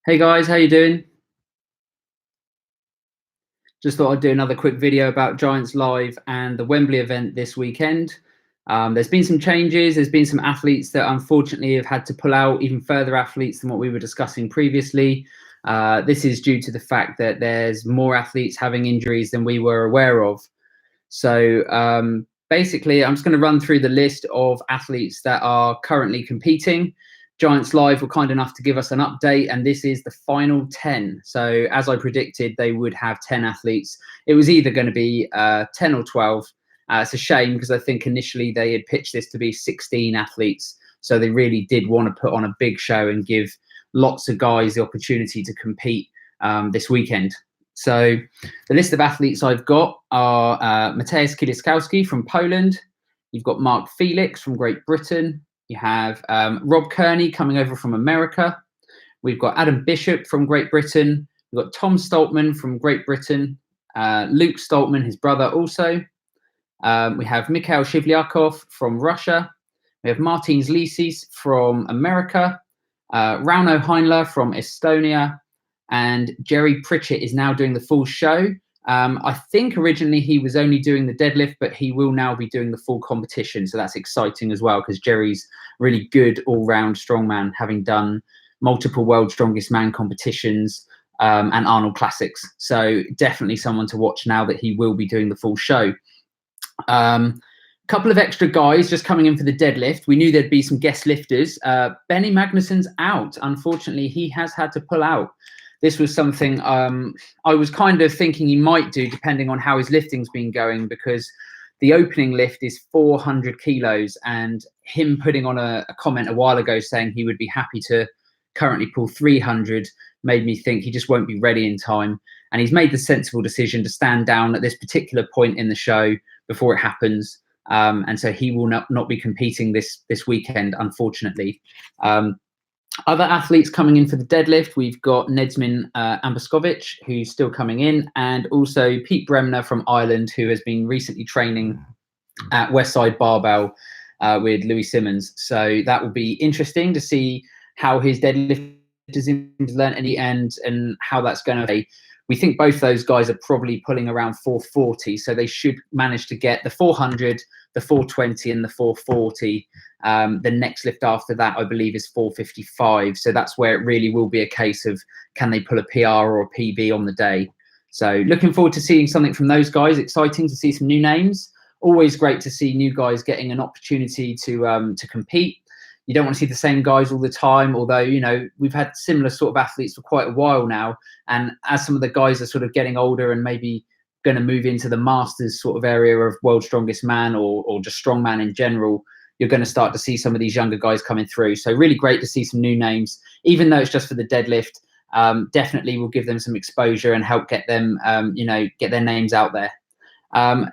Hey guys, how you doing? Just thought I'd do another quick video about Giants Live and the Wembley event this weekend. There's been some changes. There's been some athletes that unfortunately have had to pull out, even further athletes than what we were discussing previously. This is due to the fact that there's more athletes having injuries than we were aware of. So basically, I'm just going to run through the list of athletes that are currently competing. Giants Live were kind enough to give us an update, and this is the final 10. So as I predicted, they would have 10 athletes. It was either going to be 10 or 12. It's a shame because I think initially they had pitched this to be 16 athletes. So they really did want to put on a big show and give lots of guys the opportunity to compete this weekend. So the list of athletes I've got are Mateusz Kieliszkowski from Poland. You've got Mark Felix from Great Britain. You have Rob Kearney coming over from America. We've got Adam Bishop from Great Britain. We've got Tom Stoltman from Great Britain. Luke Stoltman, his brother, also. We have Mikhail Shivlyakov from Russia. We have Martin Zlisis from America. Rauno Heinler from Estonia. And Jerry Pritchett is now doing the full show. I think originally he was only doing the deadlift, but he will now be doing the full competition. So that's exciting as well, because Jerry's really good all-round strongman, having done multiple World Strongest Man competitions and Arnold Classics. So definitely someone to watch now that he will be doing the full show. Couple of extra guys just coming in for the deadlift. We knew there'd be some guest lifters. Benny Magnusson's out. Unfortunately, he has had to pull out. This was something I was kind of thinking he might do, depending on how his lifting's been going, because the opening lift is 400 kilos, and him putting on a comment a while ago saying he would be happy to currently pull 300 made me think he just won't be ready in time. And he's made the sensible decision to stand down at this particular point in the show before it happens. And so he will not be competing this weekend, unfortunately. Other athletes coming in for the deadlift, we've got Nedzmin Amboskovic, who's still coming in, and also Pete Bremner from Ireland, who has been recently training at Westside Barbell with Louis Simmons. So that will be interesting to see how his deadlift is learned in the end and how that's going to be. We think both those guys are probably pulling around 440, so they should manage to get the 400, the 420, and the 440. The next lift after that, I believe, is 455. So that's where it really will be a case of can they pull a PR or a PB on the day. So looking forward to seeing something from those guys. Exciting to see some new names. Always great to see new guys getting an opportunity to compete. You don't want to see the same guys all the time, although, you know, we've had similar sort of athletes for quite a while now. And as some of the guys are sort of getting older and maybe going to move into the masters sort of area of World's Strongest Man or just strongman in general, you're going to start to see some of these younger guys coming through. So really great to see some new names, even though it's just for the deadlift. Definitely will give them some exposure and help get them, get their names out there.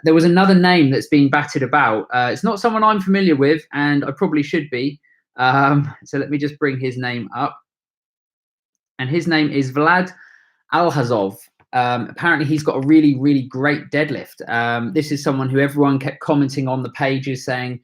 There was another name that's been batted about. It's not someone I'm familiar with, and I probably should be. So let me just bring his name up. And his name is Vlad Alhazov. Apparently he's got a really, really great deadlift. This is someone who everyone kept commenting on the pages saying,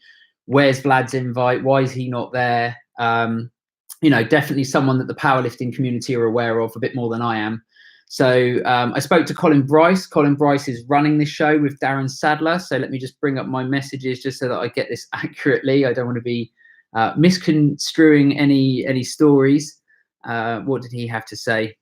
where's Vlad's invite? Why is he not there? Definitely someone that the powerlifting community are aware of a bit more than I am. So I spoke to Colin Bryce. Colin Bryce is running this show with Darren Sadler. So let me just bring up my messages just so that I get this accurately. I don't want to be misconstruing any stories. What did he have to say?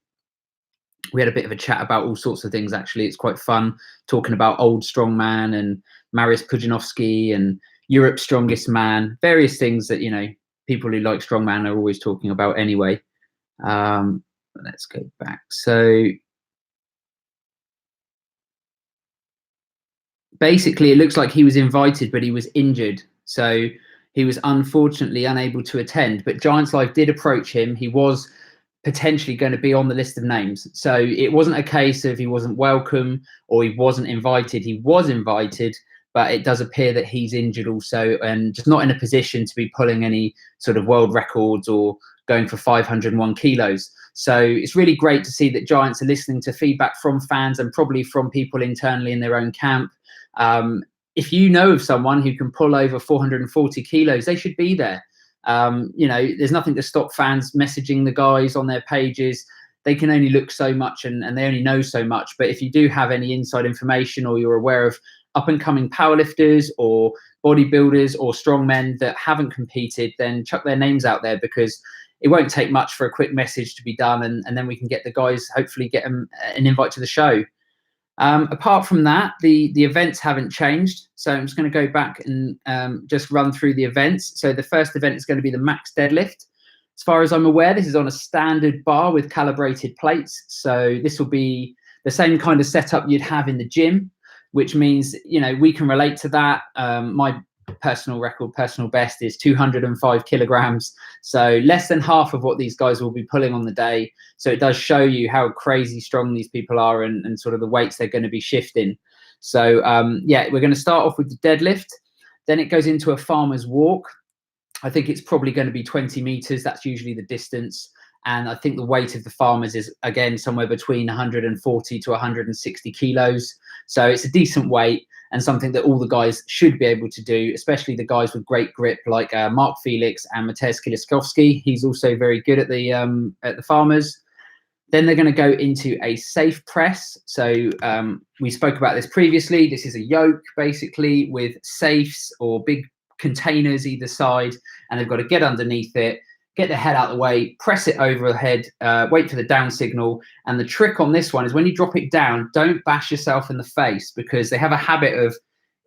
We had a bit of a chat about all sorts of things, actually. It's quite fun talking about old strongman and Mariusz Pudzianowski and Europe's Strongest Man, various things that, you know, people who like strongman are always talking about anyway. Let's go back. So basically, it looks like he was invited, but he was injured. So he was unfortunately unable to attend. But Giants Live did approach him. He was potentially going to be on the list of names. So it wasn't a case of he wasn't welcome or he wasn't invited. He was invited, but it does appear that he's injured also and just not in a position to be pulling any sort of world records or going for 501 kilos. So it's really great to see that Giants are listening to feedback from fans and probably from people internally in their own camp. If you know of someone who can pull over 440 kilos, they should be there. There's nothing to stop fans messaging the guys on their pages, they can only look so much and they only know so much. But if you do have any inside information, or you're aware of up and coming powerlifters or bodybuilders or strongmen that haven't competed, then chuck their names out there, because it won't take much for a quick message to be done, and then we can get the guys, hopefully get them an invite to the show. Apart from that, the events haven't changed. So I'm just going to go back and just run through the events. So the first event is going to be the max deadlift. As far as I'm aware, this is on a standard bar with calibrated plates. So this will be the same kind of setup you'd have in the gym, which means, you know, we can relate to that. My personal record, personal best is 205 kilograms. So less than half of what these guys will be pulling on the day. So it does show you how crazy strong these people are, and sort of the weights they're going to be shifting. So yeah, we're going to start off with the deadlift. Then it goes into a farmer's walk. I think it's probably going to be 20 meters. That's usually the distance. And I think the weight of the farmers is, again, somewhere between 140 to 160 kilos. So it's a decent weight, and something that all the guys should be able to do, especially the guys with great grip like Mark Felix and Mateusz Kieliszkowski. He's also very good at the farmers. Then they're going to go into a safe press. So we spoke about this previously. This is a yoke, basically, with safes or big containers either side, and they've got to get underneath it, get their head out of the way, press it overhead, wait for the down signal. And the trick on this one is when you drop it down, don't bash yourself in the face, because they have a habit of,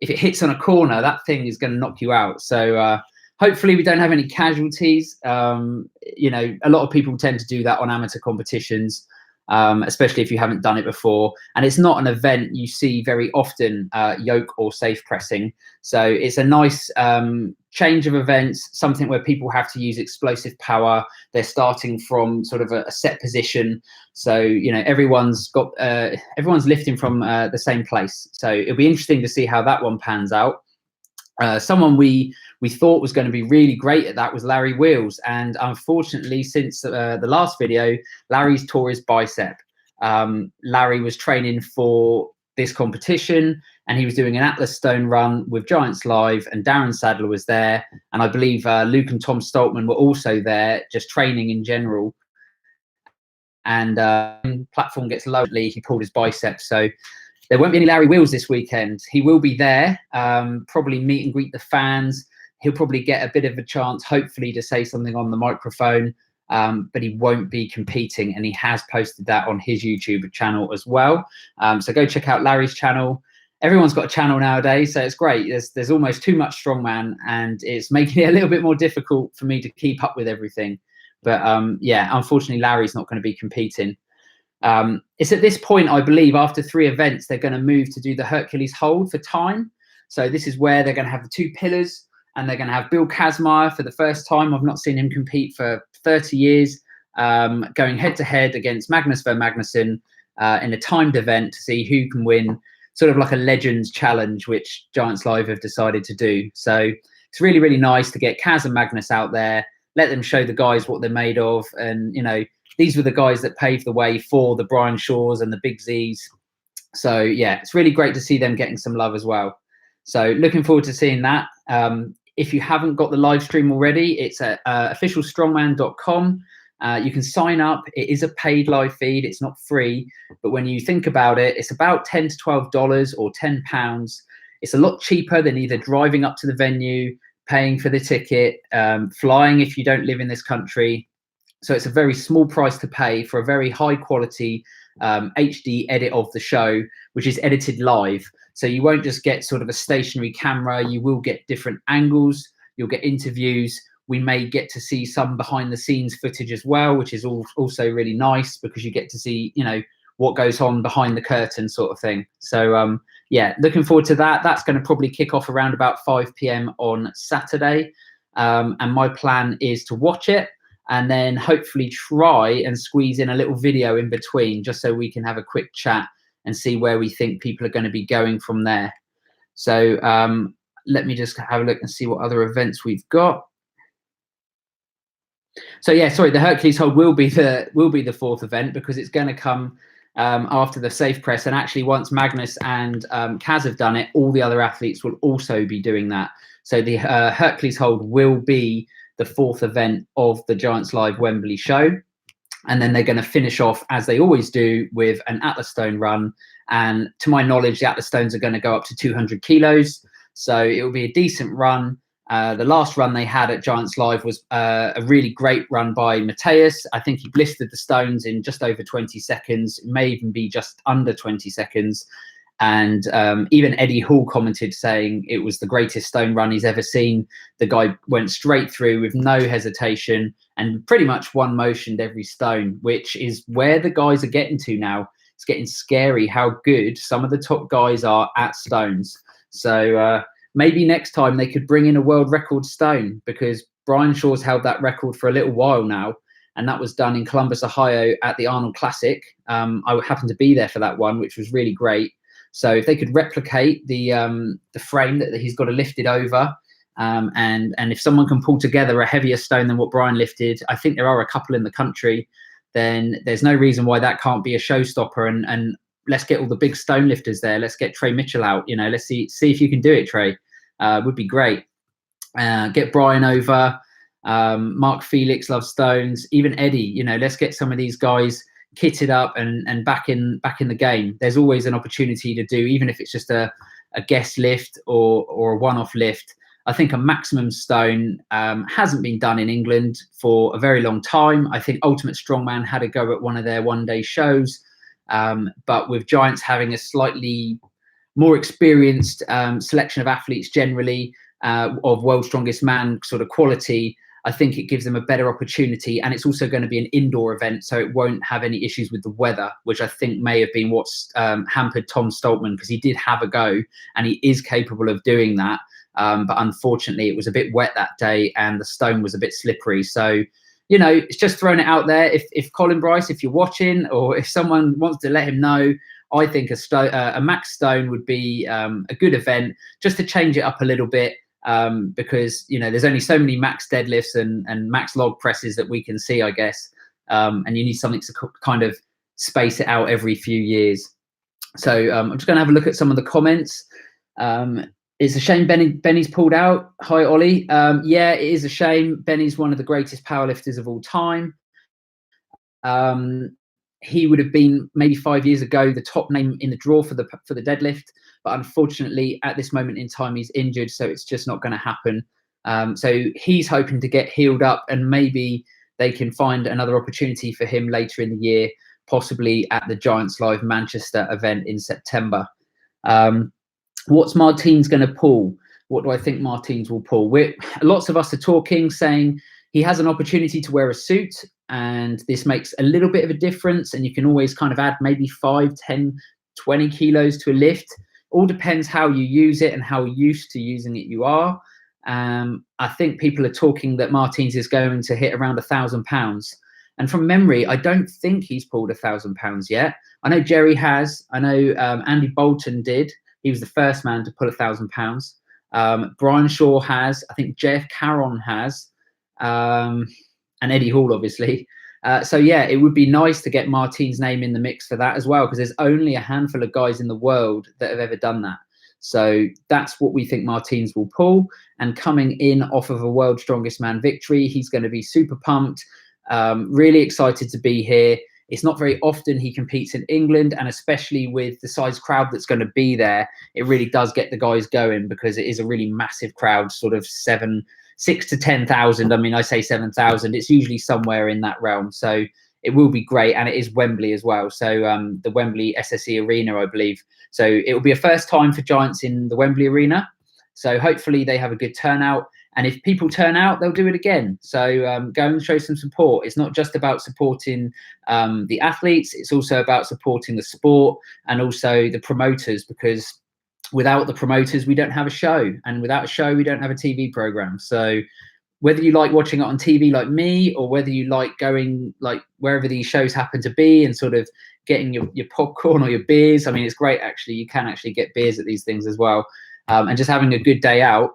if it hits on a corner, that thing is going to knock you out. So hopefully we don't have any casualties. You know, a lot of people tend to do that on amateur competitions, especially if you haven't done it before. And it's not an event you see very often, yoke or safe pressing. So it's a nice change of events, something where people have to use explosive power. They're starting from sort of a set position. So, you know, everyone's lifting from the same place. So it'll be interesting to see how that one pans out. Someone we thought was going to be really great at that was Larry Wheels, and unfortunately, since the last video, Larry's tore his bicep. Larry was training for this competition, and he was doing an Atlas Stone run with Giants Live, and Darren Sadler was there, and I believe Luke and Tom Stoltman were also there, just training in general. And platform gets low, he pulled his bicep, so there won't be any Larry Wheels this weekend. He will be there, probably meet and greet the fans. He'll probably get a bit of a chance, hopefully, to say something on the microphone, but he won't be competing, and he has posted that on his YouTube channel as well. So go check out Larry's channel. Everyone's got a channel nowadays, so it's great. There's almost too much strongman, and it's making it a little bit more difficult for me to keep up with everything. But yeah, unfortunately, Larry's not going to be competing. It's at this point, I believe, after 3 events, they're going to move to do the Hercules hold for time. So this is where they're going to have the 2 pillars, and they're going to have Bill Kazmaier for the first time. I've not seen him compete for 30 years, going head-to-head against Magnus Ver Magnusson in a timed event to see who can win, sort of like a Legends Challenge, which Giants Live have decided to do. So it's really, really nice to get Kaz and Magnus out there, let them show the guys what they're made of, and, you know, these were the guys that paved the way for the Brian Shaws and the Big Z's. So yeah, it's really great to see them getting some love as well. So looking forward to seeing that. If you haven't got the live stream already, it's at officialstrongman.com. You can sign up. It is a paid live feed. It's not free. But when you think about it, it's about $10 to $12 or £10. It's a lot cheaper than either driving up to the venue, paying for the ticket, flying if you don't live in this country. So it's a very small price to pay for a very high quality HD edit of the show, which is edited live. So you won't just get sort of a stationary camera. You will get different angles. You'll get interviews. We may get to see some behind the scenes footage as well, which is also really nice, because you get to see, you know, what goes on behind the curtain sort of thing. So yeah, looking forward to that. That's going to probably kick off around about 5 p.m. on Saturday. And my plan is to watch it, and then hopefully try and squeeze in a little video in between, just so we can have a quick chat and see where we think people are going to be going from there. So let me just have a look and see what other events we've got. So yeah, sorry, the Hercules hold will be the 4th event, because it's going to come after the safe press. And actually, once Magnus and Kaz have done it, all the other athletes will also be doing that. So the Hercules hold will be the 4th event of the Giants Live Wembley show. And then they're going to finish off, as they always do, with an Atlas stone run. And to my knowledge, the Atlas stones are going to go up to 200 kilos. So it will be a decent run. The last run they had at Giants Live was a really great run by Mateus. I think he blistered the stones in just over 20 seconds. It may even be just under 20 seconds. And even Eddie Hall commented saying it was the greatest stone run he's ever seen. The guy went straight through with no hesitation and pretty much one motioned every stone, which is where the guys are getting to now. It's getting scary how good some of the top guys are at stones. So maybe next time they could bring in a world record stone, because Brian Shaw's held that record for a little while now. And that was done in Columbus, Ohio at the Arnold Classic. I happened to be there for that one, which was really great. So if they could replicate the frame that he's got to lift it over, and if someone can pull together a heavier stone than what Brian lifted, I think there are a couple in the country, then there's no reason why that can't be a showstopper. And let's get all the big stone lifters there. Let's get Trey Mitchell out. You know, let's see if you can do it, Trey. Would be great. Get Brian over. Mark Felix loves stones. Even Eddie. You know, let's get some of these guys kitted up and back in the game. There's always an opportunity to do, even if it's just a guest lift or a one-off lift. I think a maximum stone hasn't been done in England for a very long time. I think Ultimate Strongman had a go at one of their one-day shows, but with Giants having a slightly more experienced selection of athletes generally, of World's Strongest Man sort of quality, I think it gives them a better opportunity. And it's also going to be an indoor event, so it won't have any issues with the weather, which I think may have been what's hampered Tom Stoltman, because he did have a go and he is capable of doing that. But unfortunately, it was a bit wet that day and the stone was a bit slippery. So, you know, it's just throwing it out there. If Colin Bryce, if you're watching, or if someone wants to let him know, I think a max stone would be a good event just to change it up a little bit. Because, you know, there's only so many max deadlifts and max log presses that we can see, I guess. And you need something to kind of space it out every few years. So I'm just going to have a look at some of the comments. It's a shame Benny's pulled out. Hi, Ollie. Yeah, it is a shame. Benny's one of the greatest powerlifters of all time. He would have been maybe 5 years ago the top name in the draw for the deadlift, but unfortunately at this moment in time he's injured, so it's just not going to happen. So he's hoping to get healed up, and maybe they can find another opportunity for him later in the year, possibly at the Giants Live Manchester event in September. What's Martins going to pull? What do I think Martins will pull? Lots of us are talking, saying he has an opportunity to wear a suit, and this makes a little bit of a difference, and you can always kind of add maybe 5, 10, 20 kilos to a lift. All depends how you use it and how used to using it you are. I think people are talking that Martins is going to hit around 1,000 pounds. And from memory, I don't think he's pulled 1,000 pounds yet. I know Jerry has. I know Andy Bolton did. He was the first man to pull 1,000 pounds. Brian Shaw has. I think Jeff Caron has. And Eddie Hall, obviously. So, yeah, it would be nice to get Martin's name in the mix for that as well, because there's only a handful of guys in the world that have ever done that. So that's what we think Martins will pull. And coming in off of a World's Strongest Man victory, he's going to be super pumped, really excited to be here. It's not very often he competes in England, and especially with the size crowd that's going to be there, it really does get the guys going, because it is a really massive crowd, sort of 6 to 10,000. I mean, I say 7,000. It's usually somewhere in that realm. So it will be great. And it is Wembley as well. So the Wembley SSE Arena, I believe. So it will be a first time for Giants in the Wembley Arena. So hopefully they have a good turnout. And if people turn out, they'll do it again. So go and show some support. It's not just about supporting the athletes. It's also about supporting the sport and also the promoters, because without the promoters, we don't have a show. And without a show, we don't have a TV program. So whether you like watching it on TV like me, or whether you like going like wherever these shows happen to be and sort of getting your popcorn or your beers. I mean, it's great, actually. You can actually get beers at these things as well. And just having a good day out.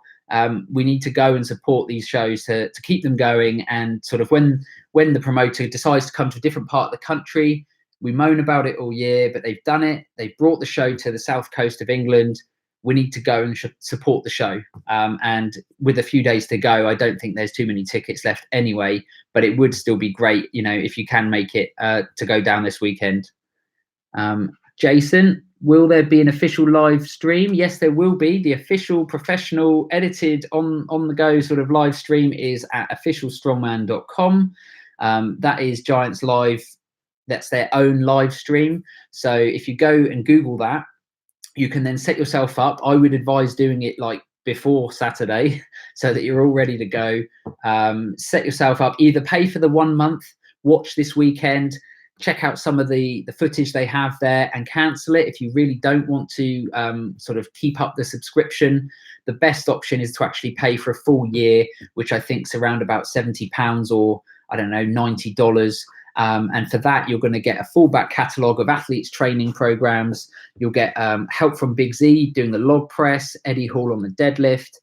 We need to go and support these shows to keep them going. And sort of when the promoter decides to come to a different part of the country, we moan about it all year, but they've done it. They've brought the show to the south coast of England. we need to go and support the show. And with a few days to go, I don't think there's too many tickets left anyway, but it would still be great, you know, if you can make it to go down this weekend. Jason, will there be an official live stream? Yes, there will be. The official, professional, edited, on the go sort of live stream is at officialstrongman.com. That is Giants Live. That's their own live stream. So if you go and Google that, you can then set yourself up. I would advise doing it like before Saturday so that you're all ready to go. Set yourself up, either pay for the 1 month, watch this weekend, check out some of the footage they have there, and cancel it if you really don't want to sort of keep up the subscription. The best option is to actually pay for a full year, which I think is around about £70 or I don't know, $90. And for that, you're going to get a full back catalogue of athletes training programs. You'll get help from Big Z doing the log press, Eddie Hall on the deadlift.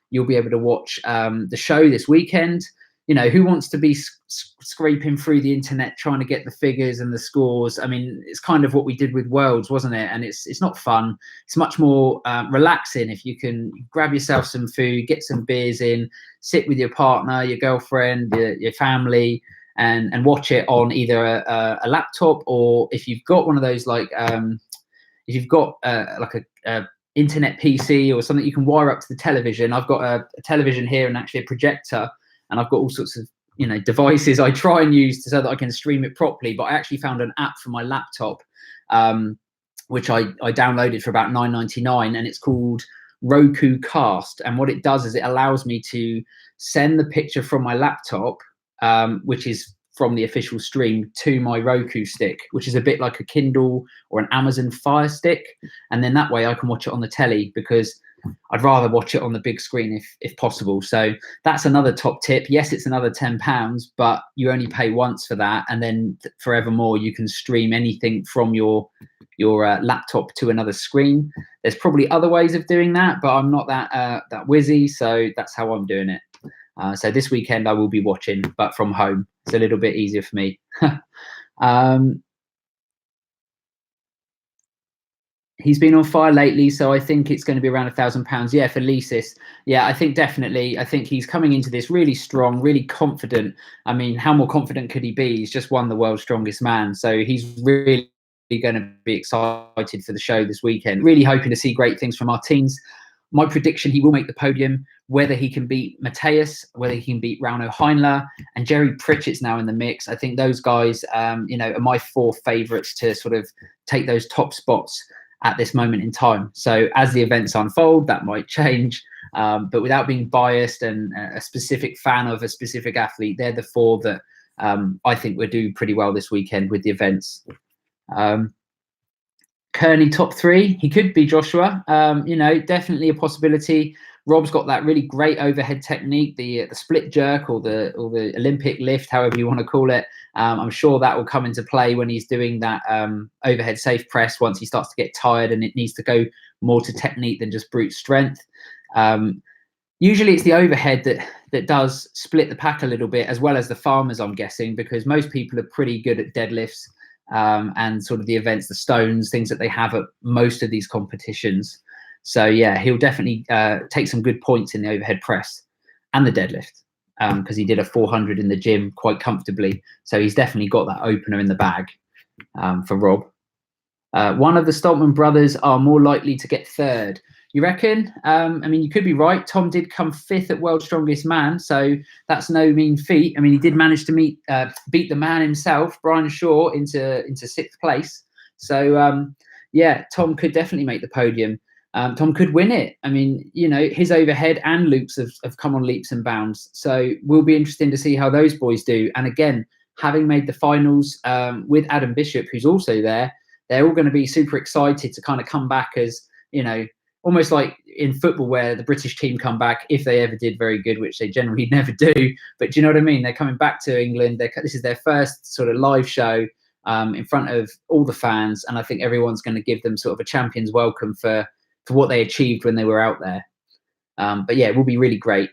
You'll be able to watch the show this weekend. You know, who wants to be scraping through the internet trying to get the figures and the scores? I mean, it's kind of what we did with Worlds, wasn't it? And it's not fun. It's much more relaxing if you can grab yourself some food, get some beers in, sit with your partner, your girlfriend, your family, and watch it on either a laptop, or if you've got one of those like if you've got like a internet PC or something you can wire up to the television. I've got a television here and actually a projector, and I've got all sorts of, you know, devices I try and use so that I can stream it properly. But I actually found an app for my laptop, which I downloaded for about $9.99, and it's called Roku Cast. And what it does is it allows me to send the picture from my laptop, which is from the official stream, to my Roku stick, which is a bit like a Kindle or an Amazon Fire Stick. And then that way I can watch it on the telly, because I'd rather watch it on the big screen if possible. So that's another top tip. Yes, it's another £10, but you only pay once for that, and then forevermore you can stream anything from your laptop to another screen. There's probably other ways of doing that, but I'm not that whizzy, so that's how I'm doing it. So this weekend I will be watching, but from home. It's a little bit easier for me. He's been on fire lately, so I think it's going to be around £1,000. Yeah, for Lysis. Yeah, I think definitely. I think he's coming into this really strong, really confident. I mean, how more confident could he be? He's just won the world's strongest man. So he's really going to be excited for the show this weekend. Really hoping to see great things from our teams. My prediction, he will make the podium. Whether he can beat Mateus, whether he can beat Rauno Heinler, and Jerry Pritchett's now in the mix. I think those guys, you know, are my 4 favourites to sort of take those top spots at this moment in time. So as the events unfold, that might change. But without being biased and a specific fan of a specific athlete, they're the 4 that I think will do pretty well this weekend with the events. Kearney top 3, he could be Joshua. You know, definitely a possibility. Rob's got that really great overhead technique, the split jerk or the Olympic lift, however you want to call it. I'm sure that will come into play when he's doing that overhead safe press once he starts to get tired and it needs to go more to technique than just brute strength. Usually it's the overhead that does split the pack a little bit, as well as the farmers, I'm guessing, because most people are pretty good at deadlifts and sort of the events, the stones, things that they have at most of these competitions. So yeah, he'll definitely take some good points in the overhead press and the deadlift, because he did a 400 in the gym quite comfortably. So he's definitely got that opener in the bag for Rob. One of the Stoltman brothers are more likely to get 3rd. You reckon? I mean, you could be right. Tom did come 5th at World's Strongest Man, so that's no mean feat. I mean, he did manage to beat the man himself, Brian Shaw, into 6th place. So yeah, Tom could definitely make the podium. Tom could win it. I mean, you know, his overhead and loops have come on leaps and bounds. So will be interesting to see how those boys do. And again, having made the finals with Adam Bishop, who's also there, they're all going to be super excited to kind of come back as, you know, almost like in football where the British team come back, if they ever did very good, which they generally never do. But do you know what I mean? They're coming back to England. This is their first sort of live show in front of all the fans. And I think everyone's going to give them sort of a champion's welcome for what they achieved when they were out there. But yeah, it will be really great.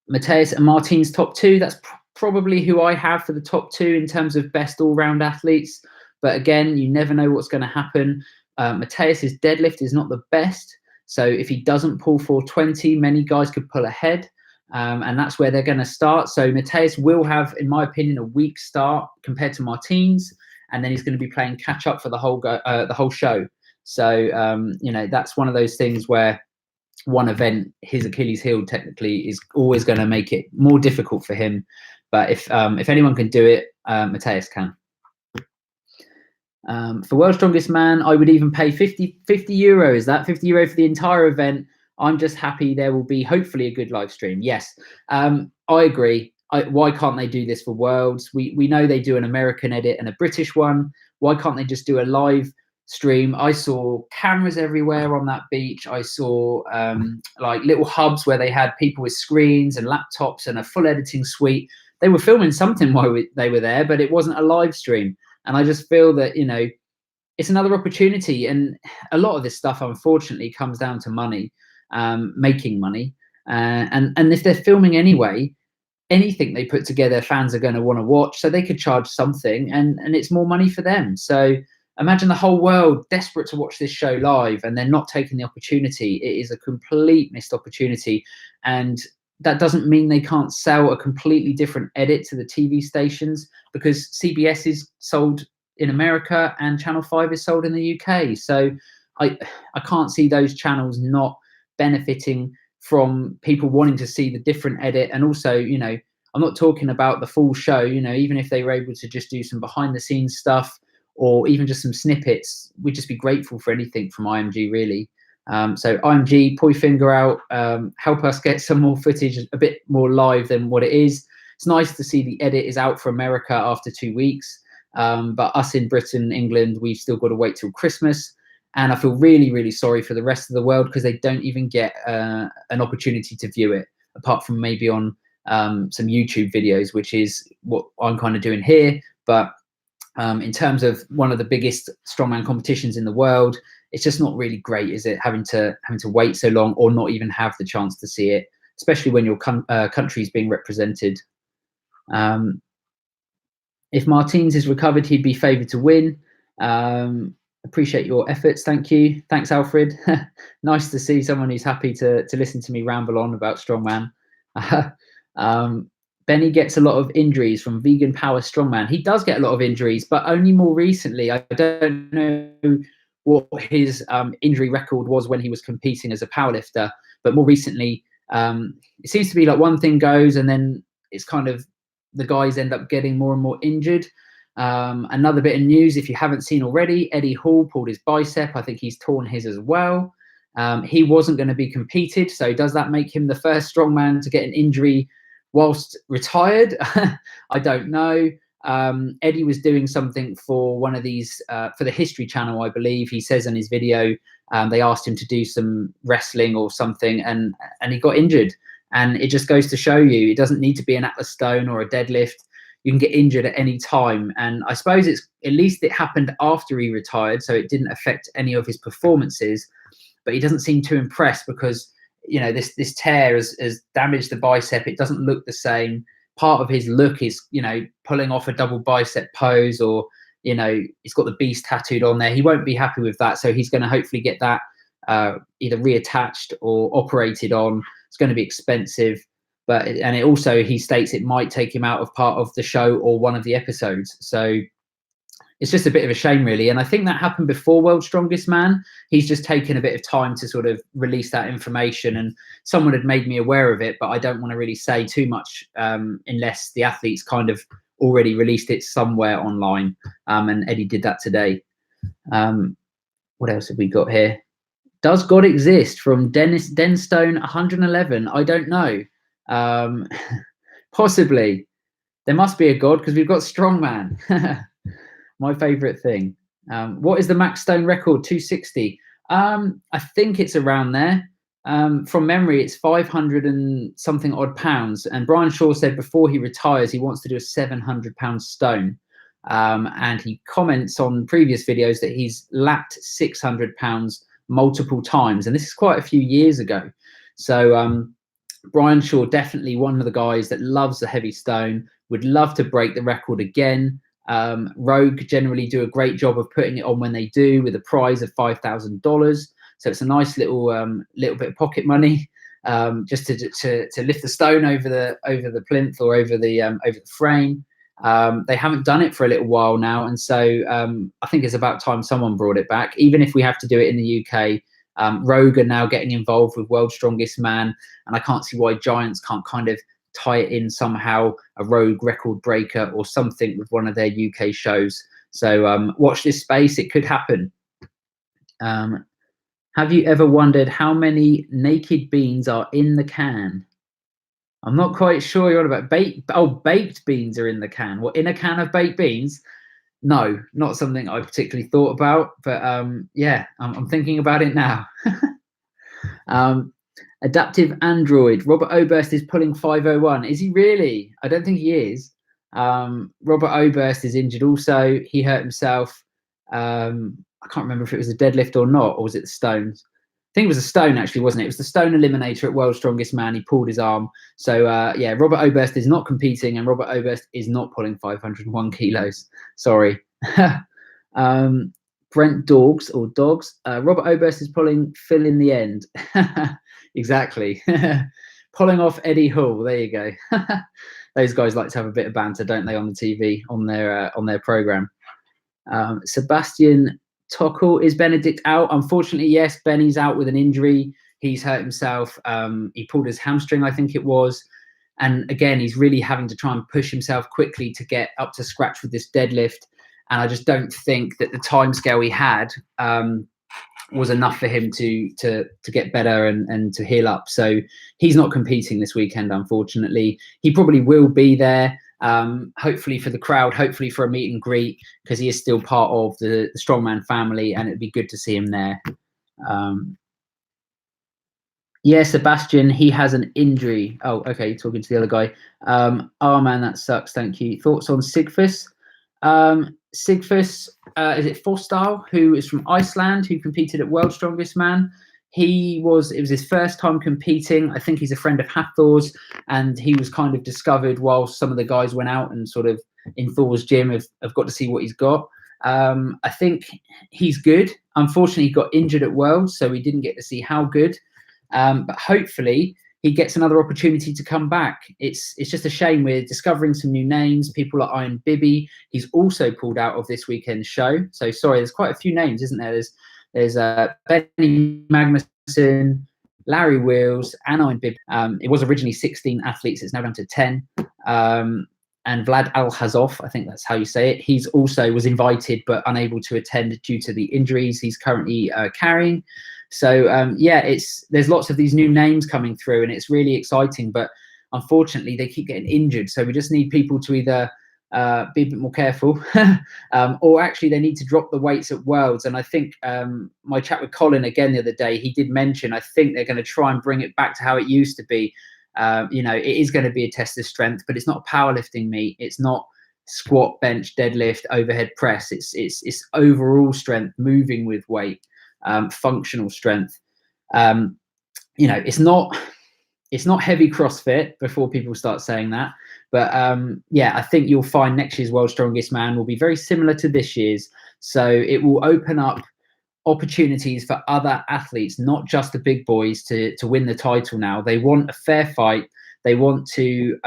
Mateus and Martin's top 2, that's probably who I have for the top 2 in terms of best all-round athletes. But again, you never know what's going to happen. Mateus's deadlift is not the best. So if he doesn't pull 420, many guys could pull ahead. And that's where they're going to start. So Mateus will have, in my opinion, a weak start compared to Martins, and then he's going to be playing catch up for the whole show. So that's one of those things where one event, his Achilles heel technically is always going to make it more difficult for him. But if anyone can do it, Mateus can. For World's Strongest Man, I would even pay 50 euro. Is that 50 euro for the entire event? I'm just happy there will be hopefully a good live stream. Yes, I agree. Why can't they do this for Worlds? We know they do an American edit and a British one. Why can't they just do a live stream? I saw cameras everywhere on that beach. I saw like little hubs where they had people with screens and laptops and a full editing suite. They were filming something while they were there, but it wasn't a live stream. And I just feel that, it's another opportunity. And a lot of this stuff, unfortunately, comes down to money. Making money, and if they're filming anyway, anything they put together, fans are going to want to watch. So they could charge something, and it's more money for them. So imagine the whole world desperate to watch this show live, and they're not taking the opportunity. It is a complete missed opportunity, and that doesn't mean they can't sell a completely different edit to the TV stations, because CBS is sold in America and Channel 5 is sold in the UK. So I can't see those channels not benefiting from people wanting to see the different edit. And also, I'm not talking about the full show, even if they were able to just do some behind the scenes stuff or even just some snippets, we'd just be grateful for anything from IMG, really. So IMG, pull your finger out, help us get some more footage, a bit more live than what it is. It's nice to see the edit is out for America after 2 weeks, but us in Britain, England, we've still got to wait till Christmas. And I feel really, really sorry for the rest of the world, because they don't even get an opportunity to view it, apart from maybe on some YouTube videos, which is what I'm kind of doing here. But in terms of one of the biggest strongman competitions in the world, it's just not really great, is it? Having to wait so long or not even have the chance to see it, especially when your country is being represented. If Martins is recovered, he'd be favoured to win. Appreciate your efforts. Thank you. Thanks, Alfred. Nice to see someone who's happy to listen to me ramble on about strongman. Benny gets a lot of injuries from vegan power strongman. He does get a lot of injuries, but only more recently. I don't know what his injury record was when he was competing as a powerlifter, but more recently, it seems to be like one thing goes and then it's kind of the guys end up getting more and more injured. Another bit of news, if you haven't seen already, Eddie Hall pulled his bicep. I think he's torn his as well. He wasn't going to be competed, so does that make him the first strongman to get an injury whilst retired? I don't know. Eddie was doing something for one of these, for the History Channel, I believe. He says in his video, they asked him to do some wrestling or something, and he got injured. And it just goes to show you, it doesn't need to be an Atlas Stone or a deadlift. You can get injured at any time. And I suppose it's, at least it happened after he retired, so it didn't affect any of his performances. But he doesn't seem too impressed because, this tear has damaged the bicep. It doesn't look the same. Part of his look is, pulling off a double bicep pose, or, he's got the beast tattooed on there. He won't be happy with that. So he's going to hopefully get that either reattached or operated on. It's going to be expensive. But it also, he states it might take him out of part of the show or one of the episodes. So it's just a bit of a shame, really. And I think that happened before World's Strongest Man. He's just taken a bit of time to sort of release that information, and someone had made me aware of it, but I don't want to really say too much unless the athletes kind of already released it somewhere online. And Eddie did that today. What else have we got here? Does God exist? From Denstone 111. I don't know. Possibly. There must be a God, because we've got Strongman. My favorite thing. What is the max stone record? 260. I think it's around there. From memory, it's 500 and something odd pounds. And Brian Shaw said before he retires, he wants to do a 700-pound stone. And he comments on previous videos that he's lapped 600 pounds multiple times. And this is quite a few years ago. So Brian Shaw, definitely one of the guys that loves the heavy stone, would love to break the record again. Rogue generally do a great job of putting it on when they do, with a prize of $5,000. So it's a nice little bit of pocket money, just to lift the stone over the plinth or over the frame. They haven't done it for a little while now, and so I think it's about time someone brought it back, even if we have to do it in the UK. Rogue are now getting involved with World's Strongest Man, and I can't see why Giants can't kind of tie it in somehow, a Rogue record breaker or something with one of their UK shows. So watch this space, it could happen. Have you ever wondered how many naked beans are in the can? I'm not quite sure you're on about baked beans are in the can. What, in a can of baked beans? No, not something I particularly thought about, but yeah, I'm thinking about it now. Adaptive Android. Robert Oberst is pulling 501. Is he really? I don't think he is. Robert Oberst is injured also. He hurt himself. I can't remember if it was a deadlift or not, or was it the stones? I think it was a stone, actually, wasn't it? It was the stone eliminator at World's Strongest Man. He pulled his arm. So, yeah, Robert Oberst is not competing, and Robert Oberst is not pulling 501 kilos. Sorry. Brent Dogs. Robert Oberst is pulling Phil in the end. Exactly. Pulling off Eddie Hall. There you go. Those guys like to have a bit of banter, don't they, on the TV, on their program. Sebastian Tockel, is Benedict out? Unfortunately, yes, Benny's out with an injury. He's hurt himself. He pulled his hamstring, I think it was. And again, he's really having to try and push himself quickly to get up to scratch with this deadlift. And I just don't think that the timescale he had was enough for him to get better and to heal up. So he's not competing this weekend, unfortunately. He probably will be there. Hopefully for the crowd, hopefully for a meet and greet, because he is still part of the Strongman family, and it'd be good to see him there. Yeah, Sebastian, he has an injury. Oh, okay, talking to the other guy. Oh man, that sucks. Thank you. Thoughts on Sigfus? Sigfus, is it Forstal, who is from Iceland, who competed at World's Strongest Man? It was his first time competing. I think he's a friend of Hathor's, and he was kind of discovered while some of the guys went out and sort of in Thor's gym have got to see what he's got. I think he's good. Unfortunately, he got injured at Worlds, so we didn't get to see how good. But hopefully he gets another opportunity to come back. It's just a shame we're discovering some new names. People like Iron Bibby. He's also pulled out of this weekend's show. So sorry, there's quite a few names, isn't there? There's Benny Magnuson, Larry Wheels, and Iron Bibby. It was originally 16 athletes. It's now down to 10. And Vlad Al-Hazov, I think that's how you say it. He's also was invited but unable to attend due to the injuries he's currently carrying. So yeah, there's lots of these new names coming through, and it's really exciting. But unfortunately, they keep getting injured. So we just need people to either be a bit more careful, or actually they need to drop the weights at Worlds. And I think my chat with Colin again the other day, he did mention I think they're going to try and bring it back to how it used to be. You know, it is going to be a test of strength, but it's not a powerlifting meet. It's not squat, bench, deadlift, overhead press. It's overall strength, moving with weight. Functional strength. You know, it's not heavy CrossFit before people start saying that, but yeah, I think you'll find next year's World's Strongest Man will be very similar to this year's. So it will open up opportunities for other athletes, not just the big boys, to win the title. Now they want a fair fight. They want to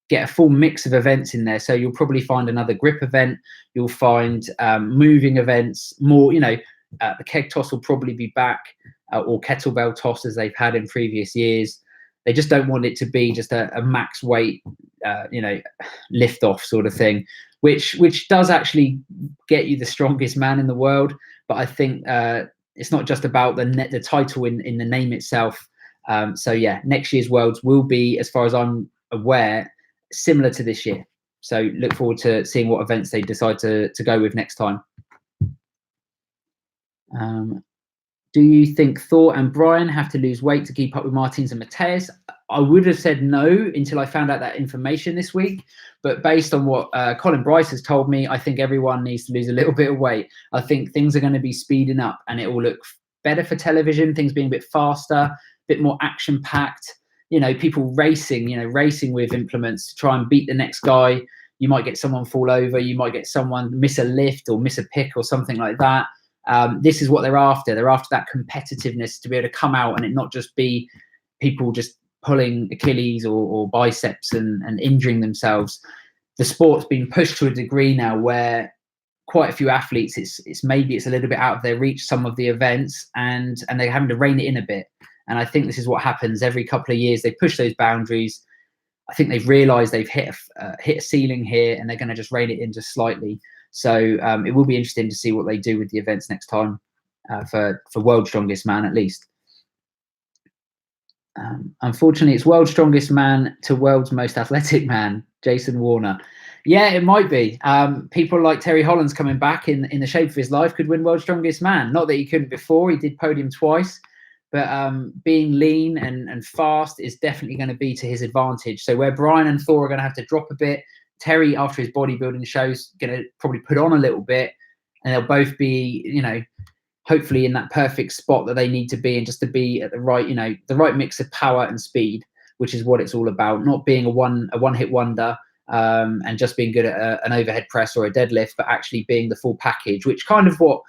get a full mix of events in there. So you'll probably find another grip event. You'll find moving events, more, you know. The keg toss will probably be back, or kettlebell toss as they've had in previous years. They just don't want it to be just a max weight, you know, lift off sort of thing, which does actually get you the strongest man in the world. But I think it's not just about the title in the name itself. So yeah, next year's Worlds will be, as far as I'm aware, similar to this year. So look forward to seeing what events they decide to go with next time. Do you think Thor and Brian have to lose weight to keep up with Martins and Mateus? I would have said no until I found out that information this week. But based on what Colin Bryce has told me, I think everyone needs to lose a little bit of weight. I think things are going to be speeding up, and it will look better for television, things being a bit faster, a bit more action-packed. You know, people racing with implements to try and beat the next guy. you might get someone fall over, you might get someone miss a lift or miss a pick or something like that. This is what they're after. They're after that competitiveness, to be able to come out and it not just be people just pulling Achilles or biceps and injuring themselves. The sport's been pushed to a degree now where quite a few athletes, it's maybe it's a little bit out of their reach, some of the events, and they're having to rein it in a bit. And I think this is what happens every couple of years. They push those boundaries. I think they've realised they've hit a ceiling here, and they're going to just rein it in just slightly. So it will be interesting to see what they do with the events next time for World's Strongest Man, at least. Unfortunately, it's World's Strongest Man to World's Most Athletic Man, Jason Warner. Yeah, it might be. People like Terry Holland's coming back in the shape of his life could win World's Strongest Man. Not that he couldn't before. He did podium twice. But being lean and fast is definitely going to be to his advantage. So where Brian and Thor are going to have to drop a bit, Terry, after his bodybuilding show's going to probably put on a little bit, and they'll both be, you know, hopefully in that perfect spot that they need to be, and just to be at the right, you know, the right mix of power and speed, which is what it's all about. Not being a one-hit wonder and just being good at an overhead press or a deadlift, but actually being the full package, which kind of what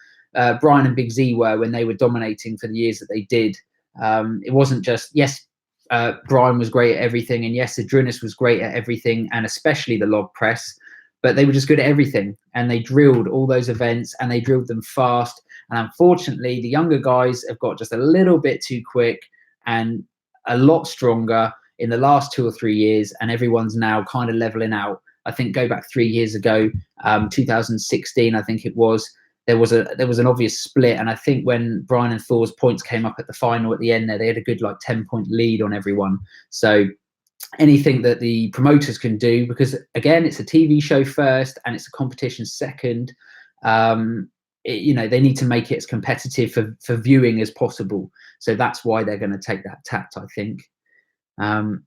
Brian and Big Z were when they were dominating for the years that they did. It wasn't just, yes, Brian was great at everything, and yes, Adrinis was great at everything, and especially the log press, but they were just good at everything, and they drilled all those events, and they drilled them fast. And unfortunately, the younger guys have got just a little bit too quick and a lot stronger in the last 2 or 3 years, and everyone's now kind of leveling out. I think go back 3 years ago, 2016, I think it was, there was an obvious split, and I think when Brian and Thor's points came up at the final at the end there, they had a good like 10-point lead on everyone. So anything that the promoters can do, because again, it's a TV show first and it's a competition second, you know, they need to make it as competitive for viewing as possible. So that's why they're going to take that tact, I think. Fat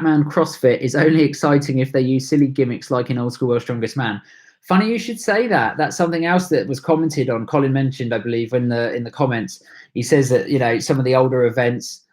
Man CrossFit is only exciting if they use silly gimmicks like in Old School World's Strongest Man. Funny you should say that. That's something else that was commented on. Colin mentioned, I believe, in the comments. He says that, you know, some of the older events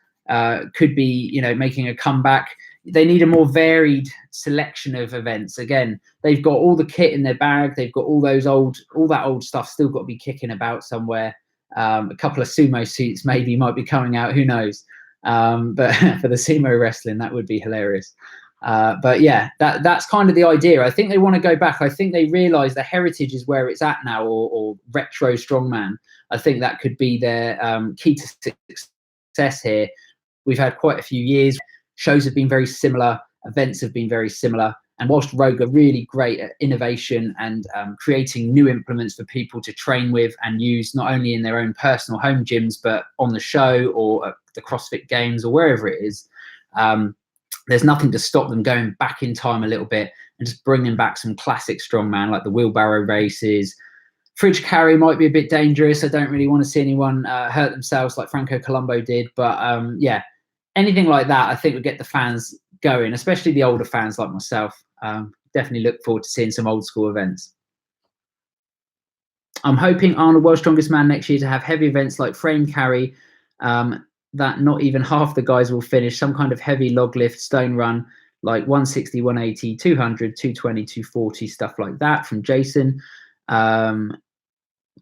could be, you know, making a comeback. They need a more varied selection of events. Again, they've got all the kit in their bag. They've got all that old stuff still got to be kicking about somewhere. A couple of sumo suits maybe might be coming out. Who knows? But for the sumo wrestling, that would be hilarious. But yeah, that's kind of the idea. I think they want to go back. I think they realise the heritage is where it's at now, or retro strongman. I think that could be their key to success here. We've had quite a few years. Shows have been very similar. Events have been very similar. And whilst Rogue are really great at innovation and creating new implements for people to train with and use not only in their own personal home gyms, but on the show or at the CrossFit Games or wherever it is, there's nothing to stop them going back in time a little bit and just bringing back some classic strongman like the wheelbarrow races. Fridge carry might be a bit dangerous. I don't really want to see anyone hurt themselves like Franco Colombo did. But yeah, anything like that, I think would get the fans going, especially the older fans like myself. Definitely look forward to seeing some old school events. I'm hoping Arnold World's Strongest Man next year to have heavy events like frame carry, that not even half the guys will finish, some kind of heavy log lift, stone run, like 160, 180, 200, 220, 240, stuff like that from Jason.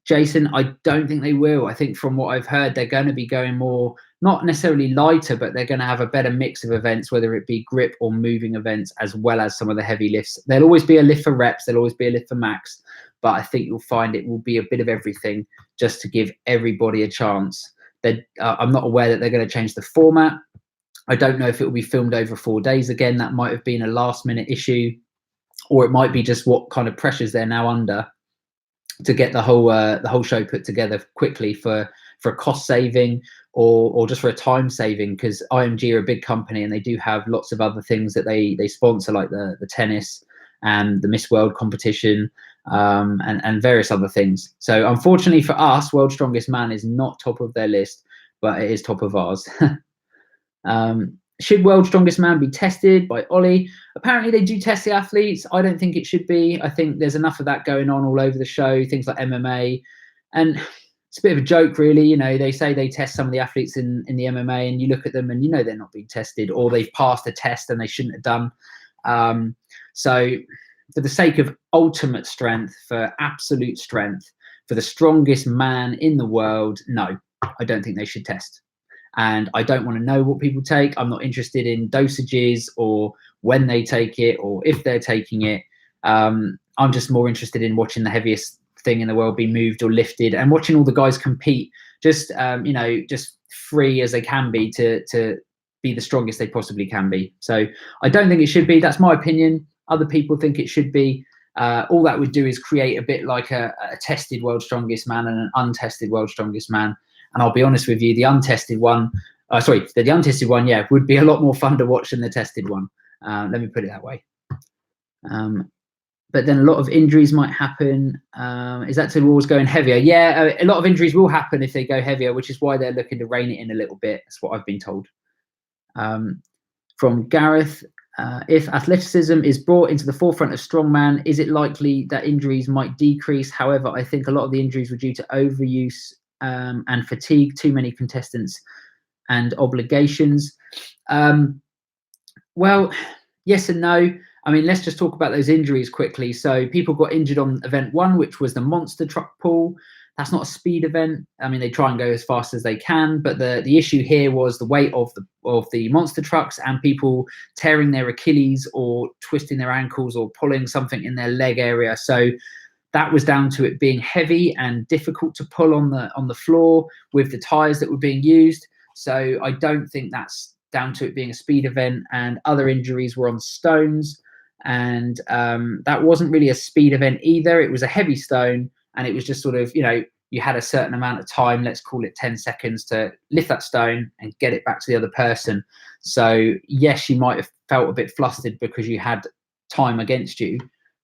Jason, I don't think they will. I think from what I've heard, they're going to be going more, not necessarily lighter, but they're going to have a better mix of events, whether it be grip or moving events, as well as some of the heavy lifts. There'll always be a lift for reps. There'll always be a lift for max. But I think you'll find it will be a bit of everything just to give everybody a chance. I'm not aware that they're going to change the format. I don't know if it will be filmed over 4 days again. That might have been a last minute issue, or it might be just what kind of pressures they're now under to get the whole show put together quickly for a cost saving or just for a time saving, because IMG are a big company and they do have lots of other things that they sponsor, like the tennis and the Miss World competition, and various other things. So unfortunately for us, World's Strongest Man is not top of their list, but it is top of ours. Should World's Strongest Man be tested by Ollie? Apparently they do test the athletes. I don't think it should be. I think there's enough of that going on all over the show, things like MMA. And it's a bit of a joke, really. You know, they say they test some of the athletes in the MMA, and you look at them and you know they're not being tested, or they've passed a test and they shouldn't have done. So for the sake of ultimate strength, for absolute strength, for the strongest man in the world, no, I don't think they should test. And I don't want to know what people take. I'm not interested in dosages or when they take it or if they're taking it. I'm just more interested in watching the heaviest thing in the world be moved or lifted, and watching all the guys compete just just free as they can be to be the strongest they possibly can be. So I don't think it should be. That's my opinion. Other people think it should be. All that would do is create a bit like a tested world's strongest man and an untested world's strongest man. And I'll be honest with you, the untested one, the untested one, yeah, would be a lot more fun to watch than the tested one. Let me put it that way. But then a lot of injuries might happen. Is that towards going heavier? Yeah, a lot of injuries will happen if they go heavier, which is why they're looking to rein it in a little bit. That's what I've been told. From Gareth, if athleticism is brought into the forefront of strongman, is it likely that injuries might decrease? However, I think a lot of the injuries were due to overuse and fatigue, too many contestants and obligations. Well, yes and no. I mean, let's just talk about those injuries quickly. So people got injured on event 1, which was the monster truck pull. That's not a speed event. I mean, they try and go as fast as they can, but the issue here was the weight of the monster trucks and people tearing their Achilles or twisting their ankles or pulling something in their leg area. So that was down to it being heavy and difficult to pull on the floor with the tires that were being used. So I don't think that's down to it being a speed event. And other injuries were on stones, and that wasn't really a speed event either. It was a heavy stone, and it was just sort of, you had a certain amount of time, let's call it 10 seconds, to lift that stone and get it back to the other person. So yes, you might have felt a bit flustered because you had time against you,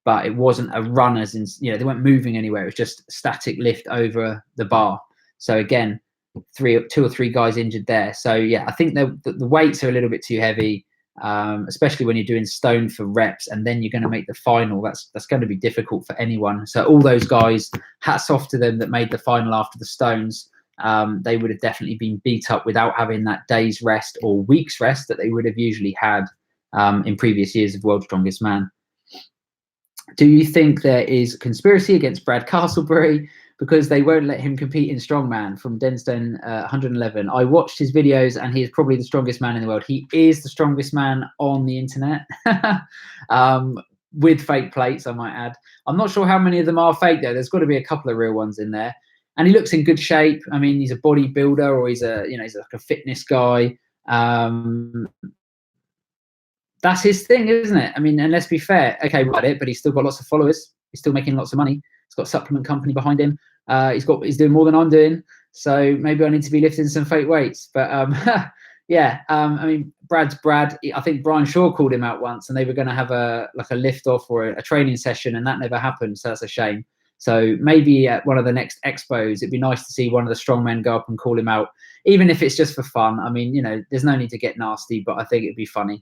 but it wasn't a run as in, they weren't moving anywhere. It was just static lift over the bar. So again, 2 or 3 guys injured there. So yeah, I think the weights are a little bit too heavy, especially when you're doing stone for reps and then you're going to make the final. That's going to be difficult for anyone. So all those guys, hats off to them that made the final after the stones. They would have definitely been beat up without having that day's rest or week's rest that they would have usually had in previous years of World's Strongest Man. Do you think there is a conspiracy against Brad Castlebury because they won't let him compete in strongman? From Denstone 111. I watched his videos and he is probably the strongest man in the world. He is the strongest man on the internet, with fake plates, I might add. I'm not sure how many of them are fake though. There's got to be a couple of real ones in there. And he looks in good shape. I mean, he's a bodybuilder, or he's he's like a fitness guy. That's his thing, isn't it? I mean, and let's be fair. Okay, right it, but he's still got lots of followers. He's still making lots of money. He's got a supplement company behind him. He's doing more than I'm doing. So maybe I need to be lifting some fake weights. But yeah, I mean, Brad's Brad. I think Brian Shaw called him out once, and they were going to have a lift off or a training session, and that never happened. So that's a shame. So maybe at one of the next expos, it'd be nice to see one of the strongmen go up and call him out, even if it's just for fun. I mean, there's no need to get nasty, but I think it'd be funny.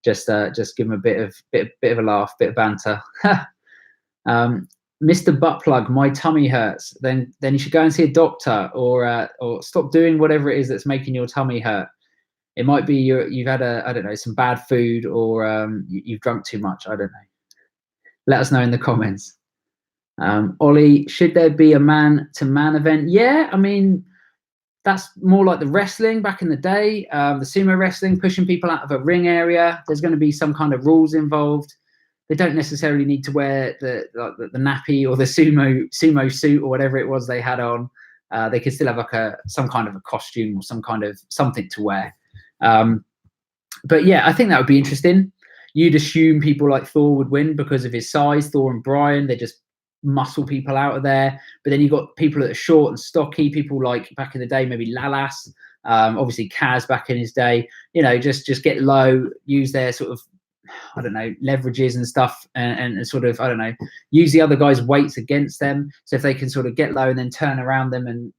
Just give him a bit of a laugh, bit of banter. Mr. Buttplug, my tummy hurts. Then you should go and see a doctor, or stop doing whatever it is that's making your tummy hurt. It might be you've had some bad food, or you've drunk too much. I don't know. Let us know in the comments. Ollie, should there be a man-to-man event? Yeah, I mean, that's more like the wrestling back in the day, the sumo wrestling, pushing people out of a ring area. There's going to be some kind of rules involved. They don't necessarily need to wear the nappy or the sumo suit or whatever it was they had on. They could still have like some kind of a costume or some kind of something to wear. But yeah, I think that would be interesting. You'd assume people like Thor would win because of his size. Thor and Brian, they just muscle people out of there. But then you've got people that are short and stocky, people like back in the day, maybe Lalas, obviously Kaz back in his day, just get low, use their sort of, I don't know, leverages and stuff, and sort of, I don't know, use the other guy's weights against them. So if they can sort of get low and then turn around them and,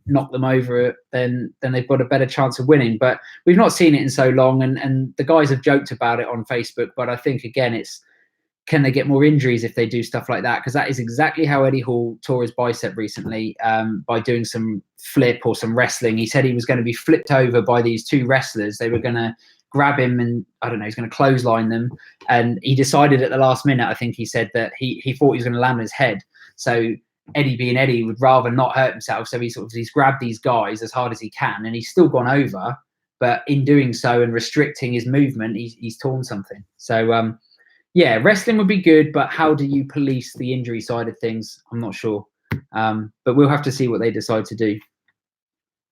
knock them over, then they've got a better chance of winning. But we've not seen it in so long, and the guys have joked about it on Facebook. But I think, again, it's, can they get more injuries if they do stuff like that? Because that is exactly how Eddie Hall tore his bicep recently, by doing some flip or some wrestling. He said he was going to be flipped over by these 2 wrestlers. They were going to grab him and, I don't know, he's going to clothesline them. And he decided at the last minute, I think he said that he thought he was going to land on his head. So Eddie being Eddie would rather not hurt himself. So he's grabbed these guys as hard as he can, and he's still gone over. But in doing so and restricting his movement, he's torn something. So, yeah, wrestling would be good, but how do you police the injury side of things? I'm not sure. But we'll have to see what they decide to do.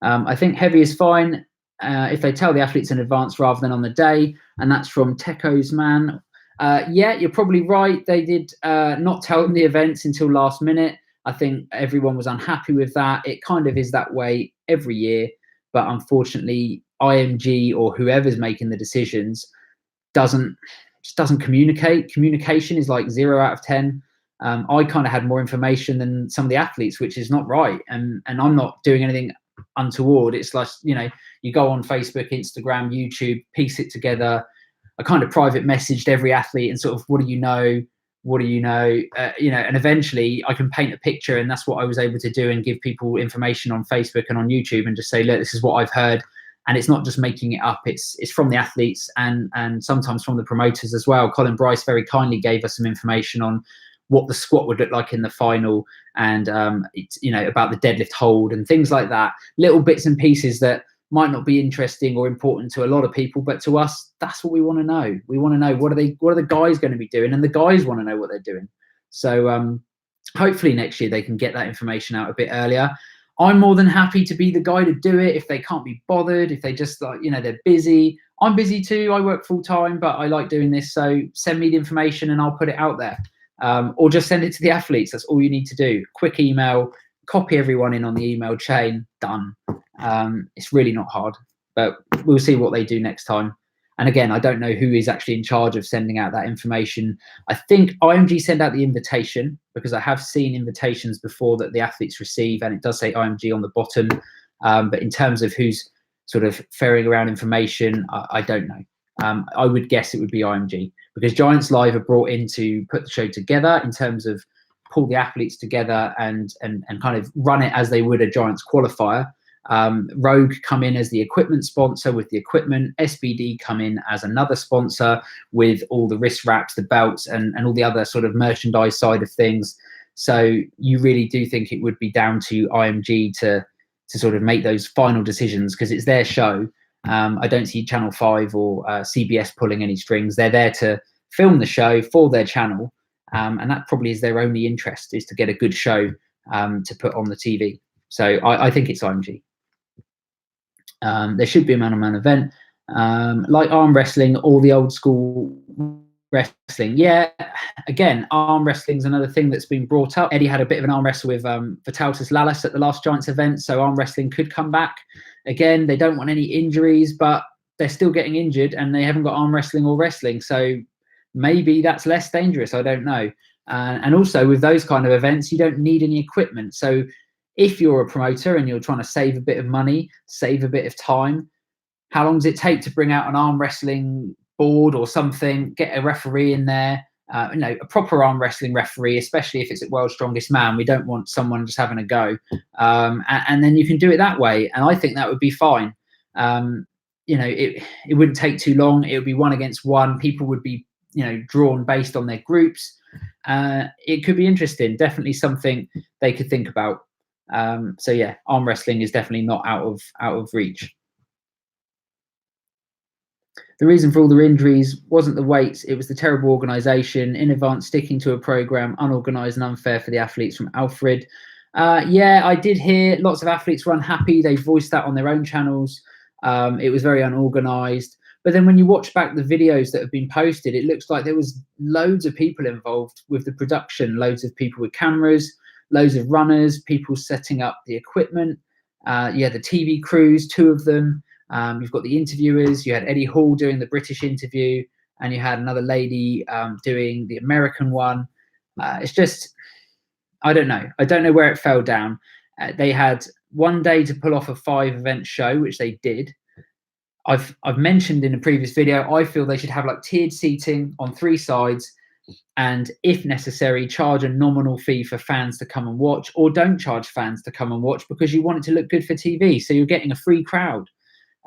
I think heavy is fine if they tell the athletes in advance rather than on the day. And that's from Teko's Man. Yeah, you're probably right. They did not tell them the events until last minute. I think everyone was unhappy with that. It kind of is that way every year. But unfortunately, IMG or whoever's making the decisions doesn't communicate. Communication is like 0 out of 10. I kind of had more information than some of the athletes, which is not right. And I'm not doing anything untoward. It's like, you know, you go on Facebook, Instagram, YouTube, piece it together. I kind of private messaged every athlete and sort of, what do you know? What do you know? You know, and eventually I can paint a picture, and that's what I was able to do and give people information on Facebook and on YouTube and just say, look, this is what I've heard. And it's not just making it up. It's from the athletes and sometimes from the promoters as well. Colin Bryce very kindly gave us some information on what the squat would look like in the final, and it's, you know, about the deadlift hold and things like that. Little bits and pieces that might not be interesting or important to a lot of people, but to us, that's what we want to know. We want to know what are the guys going to be doing, and the guys want to know what they're doing. So hopefully next year they can get that information out a bit earlier. I'm more than happy to be the guy to do it if they can't be bothered, if they just, like, you know, they're busy. I'm busy too. I work full time, but I like doing this. So send me the information and I'll put it out there. Or just send it to the athletes. That's all you need to do. Quick email, copy everyone in on the email chain, done. It's really not hard, but we'll see what they do next time. And again, I don't know who is actually in charge of sending out that information. I think IMG send out the invitation, because I have seen invitations before that the athletes receive, and it does say IMG on the bottom. But in terms of who's sort of ferrying around information, I don't know. I would guess it would be IMG, because Giants Live are brought in to put the show together in terms of pull the athletes together and kind of run it as they would a Giants qualifier. Rogue come in as the equipment sponsor with the equipment. SBD come in as another sponsor with all the wrist wraps, the belts, and all the other sort of merchandise side of things. So you really do think it would be down to IMG to sort of make those final decisions, because it's their show. I don't see Channel 5 or CBS pulling any strings. They're there to film the show for their channel, and that probably is their only interest, is to get a good show to put on the TV. So I think it's IMG. There should be a man-on-man event, like arm wrestling or the old school wrestling. Yeah, again, arm wrestling is another thing that's been brought up. Eddie had a bit of an arm wrestle with Vitautas Lalas at the last Giants event, so arm wrestling could come back. Again, they don't want any injuries, but they're still getting injured, and they haven't got arm wrestling or wrestling, so maybe that's less dangerous. I don't know. And also with those kind of events, you don't need any equipment. So if you're a promoter and you're trying to save a bit of money, save a bit of time, how long does it take to bring out an arm wrestling board or something, get a referee in there, you know, a proper arm wrestling referee, especially if it's at World's Strongest Man. We don't want someone just having a go. And then you can do it that way. And I think that would be fine. You know, it wouldn't take too long. It would be 1 against 1. People would be, you know, drawn based on their groups. It could be interesting. Definitely something they could think about. So yeah, arm wrestling is definitely not out of reach. The reason for all the injuries wasn't the weights, it was the terrible organisation, in advance sticking to a programme, unorganised and unfair for the athletes, from Alfred. Yeah, I did hear lots of athletes were unhappy. They voiced that on their own channels. It was very unorganised. But then when you watch back the videos that have been posted, it looks like there was loads of people involved with the production, loads of people with cameras, loads of runners, people setting up the equipment. Yeah, the TV crews, 2 of them. You've got the interviewers. You had Eddie Hall doing the British interview, and you had another lady doing the American one. It's just, I don't know. I don't know where it fell down. They had 1 day to pull off a 5-event show, which they did. I've mentioned in a previous video, I feel they should have like tiered seating on 3 sides, and if necessary, charge a nominal fee for fans to come and watch, or don't charge fans to come and watch, because you want it to look good for TV. So you're getting a free crowd.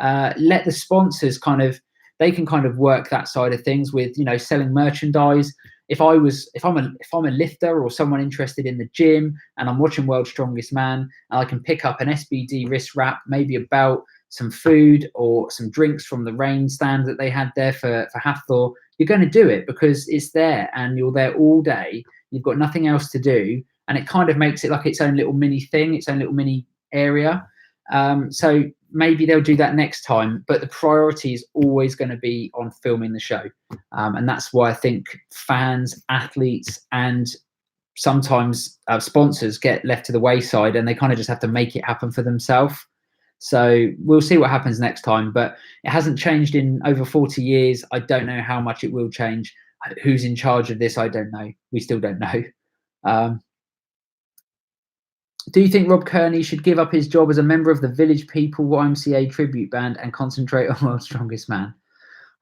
Let the sponsors kind of they can kind of work that side of things with, you know, selling merchandise. If I'm a lifter or someone interested in the gym and I'm watching World's Strongest Man, and I can pick up an SBD wrist wrap, maybe a belt, some food or some drinks from the rain stand that they had there for Hathor, you're going to do it because it's there and you're there all day. You've got nothing else to do, and it kind of makes it like its own little mini thing, its own little mini area. So maybe they'll do that next time, but the priority is always going to be on filming the show. And that's why I think fans, athletes, and sometimes sponsors get left to the wayside, and they kind of just have to make it happen for themselves. So we'll see what happens next time, but it hasn't changed in over 40 years. I don't know how much it will change. Who's in charge of this? I don't know. We still don't know. Do you think Rob Kearney should give up his job as a member of the Village People YMCA tribute band and concentrate on World's Strongest Man?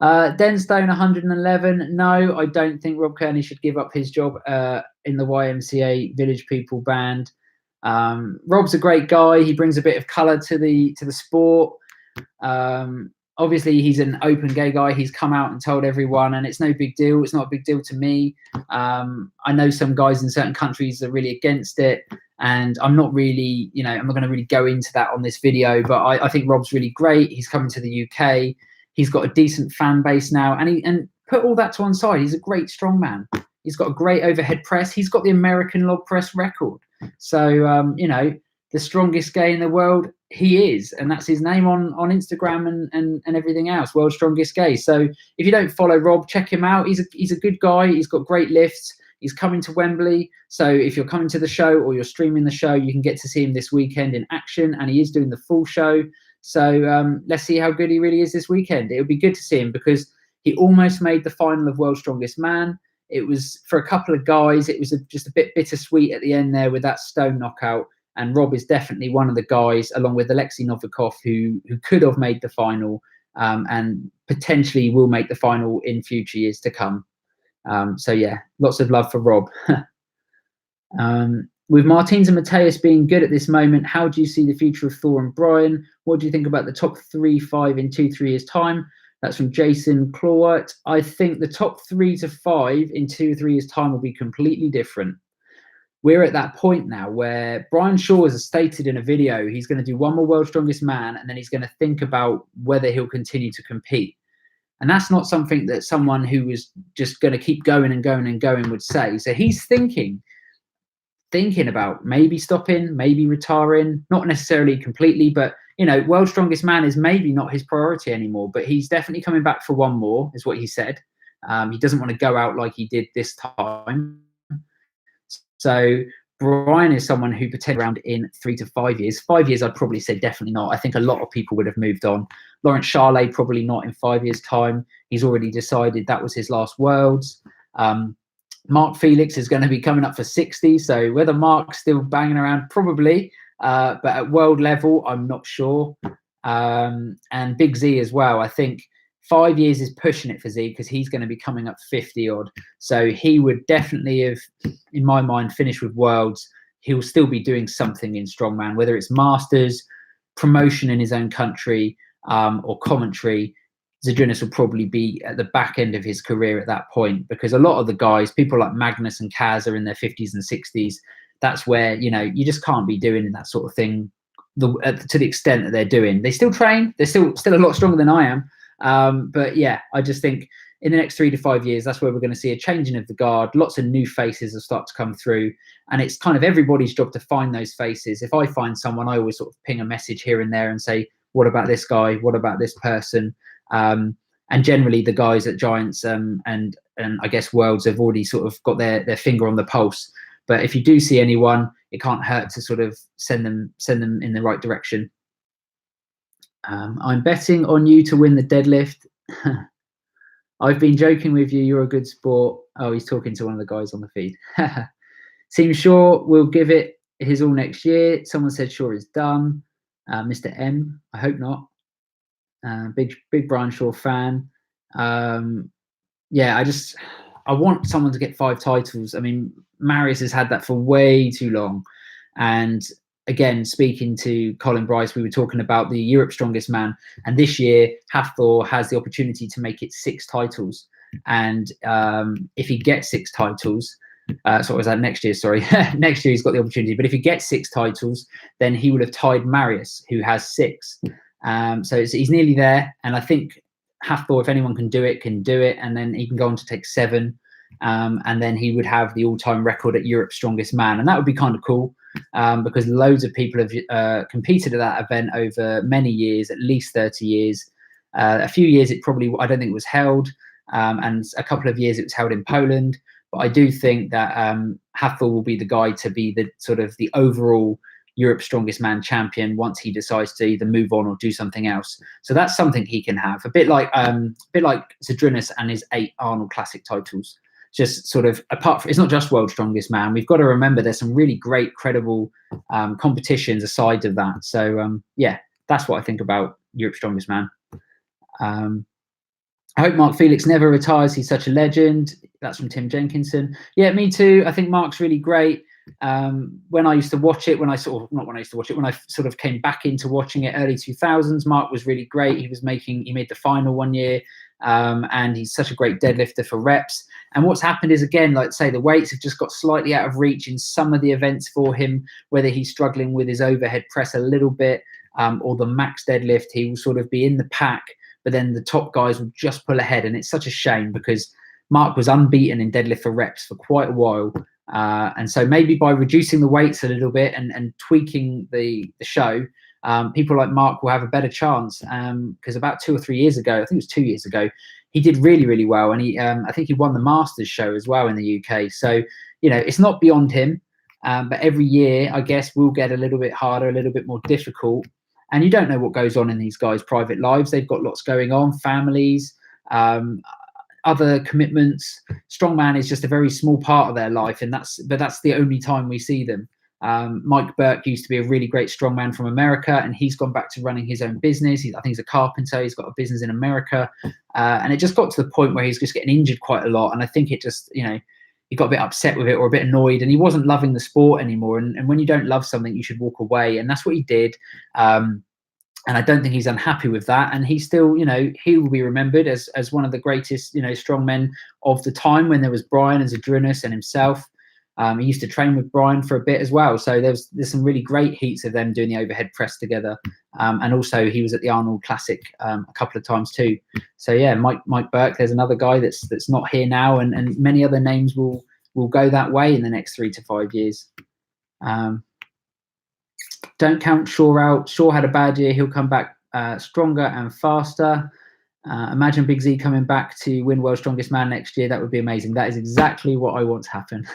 Denstone 111. No, I don't think Rob Kearney should give up his job in the YMCA Village People band. Rob's a great guy. He brings a bit of colour to the sport. Obviously, he's an open gay guy. He's come out and told everyone, and it's no big deal. It's not a big deal to me. I know some guys in certain countries are really against it, and I'm not really, you know, I'm not going to really go into that on this video, but I think Rob's really great. He's coming to the UK. He's got a decent fan base now, and put all that to one side. He's a great strongman. He's got a great overhead press. He's got the American log press record. So, you know, the strongest gay in the world, he is, and that's his name on Instagram and everything else, World's Strongest Gay. So if you don't follow Rob, check him out. He's a good guy. He's got great lifts. He's coming to Wembley. So if you're coming to the show or you're streaming the show, you can get to see him this weekend in action, and he is doing the full show. So let's see how good he really is this weekend. It would be good to see him because he almost made the final of World's Strongest Man. It was, for a couple of guys, it was just a bit bittersweet at the end there with that stone knockout. And Rob is definitely one of the guys, along with Alexei Novikov, who could have made the final and potentially will make the final in future years to come. So yeah, lots of love for Rob. With Martins and Mateus being good at this moment, how do you see the future of Thor and Brian? What do you think about the top 3-5 in 2-3 years' time? That's from Jason Clawert. I think the top 3 to 5 in 2-3 years' time will be completely different. We're at that point now where Brian Shaw has stated in a video he's going to do one more World's Strongest Man, and then he's going to think about whether he'll continue to compete. And that's not something that someone who was just going to keep going and going and going would say. So he's thinking about maybe stopping, maybe retiring, not necessarily completely, but, you know, World's Strongest Man is maybe not his priority anymore, but he's definitely coming back for one more, is what he said. He doesn't want to go out like he did this time. So Brian is someone who potentially around in 3 to 5 years. 5 years, I'd probably say definitely not. I think a lot of people would have moved on. Lawrence Charlet, probably not in 5 years' time. He's already decided that was his last Worlds. Mark Felix is going to be coming up for 60. So whether Mark's still banging around, probably. But at world level, I'm not sure. And Big Z as well. I think 5 years is pushing it for Z because he's going to be coming up 50 odd. So he would definitely have, in my mind, finished with Worlds. He'll still be doing something in Strongman, whether it's Masters, promotion in his own country, or commentary. Zydrunas will probably be at the back end of his career at that point, because a lot of the guys, people like Magnus and Kaz, are in their 50s and 60s. That's where, you know, you just can't be doing that sort of thing to the extent that they're doing. They still train. They're still a lot stronger than I am. But yeah, I just think in the next 3 to 5 years, that's where we're going to see a changing of the guard. Lots of new faces will start to come through. And it's kind of everybody's job to find those faces. If I find someone, I always sort of ping a message here and there and say, what about this guy? What about this person? And generally the guys at Giants and I guess Worlds have already sort of got their finger on the pulse. But if you do see anyone, it can't hurt to sort of send them in the right direction. I'm betting on you to win the deadlift. I've been joking with you. You're a good sport. Oh, he's talking to one of the guys on the feed. Seems Shaw will give it his all next year. Someone said Shaw is done. Mr. M, I hope not. Big Brian Shaw fan. Yeah, I want someone to get 5 titles. I mean, Marius has had that for way too long, and again, speaking to Colin Bryce, we were talking about the Europe's Strongest Man, and this year Hafthor has the opportunity to make it 6 titles. And if he gets 6 titles, so was that next year? Sorry, next year he's got the opportunity. But if he gets 6 titles, then he would have tied Marius, who has 6. So he's nearly there. And I think Hafthor, if anyone can do it, and then he can go on to take 7. And then he would have the all-time record at Europe's Strongest Man, and that would be kind of cool, because loads of people have competed at that event over many years, at least 30 years. A few years I don't think it was held, and a couple of years it was held in Poland. But I do think that Hafthor will be the guy to be the sort of the overall Europe's Strongest Man champion once he decides to either move on or do something else. So that's something he can have, a bit like Zydrunas and his 8 Arnold Classic titles. Just sort of, apart from, it's not just World's Strongest Man. We've got to remember there's some really great, credible competitions aside of that. So yeah, that's what I think about Europe's Strongest Man. I hope Mark Felix never retires. He's such a legend. That's from Tim Jenkinson. Yeah, me too. I think Mark's really great. When I used to watch it, when I sort of came back into watching it early 2000s, Mark was really great. He made the final one year, and he's such a great deadlifter for reps. And what's happened is, again, like say, the weights have just got slightly out of reach in some of the events for him, whether he's struggling with his overhead press a little bit, or the max deadlift. He will sort of be in the pack, but then the top guys will just pull ahead. And it's such a shame, because Mark was unbeaten in deadlift for reps for quite a while. And so maybe by reducing the weights a little bit and tweaking the show, people like Mark will have a better chance. Because about 2 or 3 years ago, I think it was 2 years ago, he did really, really well. And I think he won the Masters show as well in the UK. So, you know, it's not beyond him. But every year, I guess, will get a little bit harder, a little bit more difficult. And you don't know what goes on in these guys' private lives. They've got lots going on, families, other commitments. Strongman is just a very small part of their life, and that's the only time we see them. Mike Burke used to be a really great strongman from America, and he's gone back to running his own business. I think he's a carpenter. He's got a business in America, and it just got to the point where he's just getting injured quite a lot. And I think it just, you know, he got a bit upset with it, or a bit annoyed, and he wasn't loving the sport anymore. And when you don't love something, you should walk away, and that's what he did. And I don't think he's unhappy with that. And he's still, you know, he will be remembered as one of the greatest, you know, strongmen of the time, when there was Brian and Zydrunas and himself. He used to train with Brian for a bit as well. So there's some really great heats of them doing the overhead press together. And also he was at the Arnold Classic a couple of times too. So yeah, Mike Burke, there's another guy that's not here now, and many other names will go that way in the next 3 to 5 years. Don't count Shaw out. Shaw had a bad year. He'll come back stronger and faster. Imagine Big Z coming back to win World's Strongest Man next year. That would be amazing. That is exactly what I want to happen.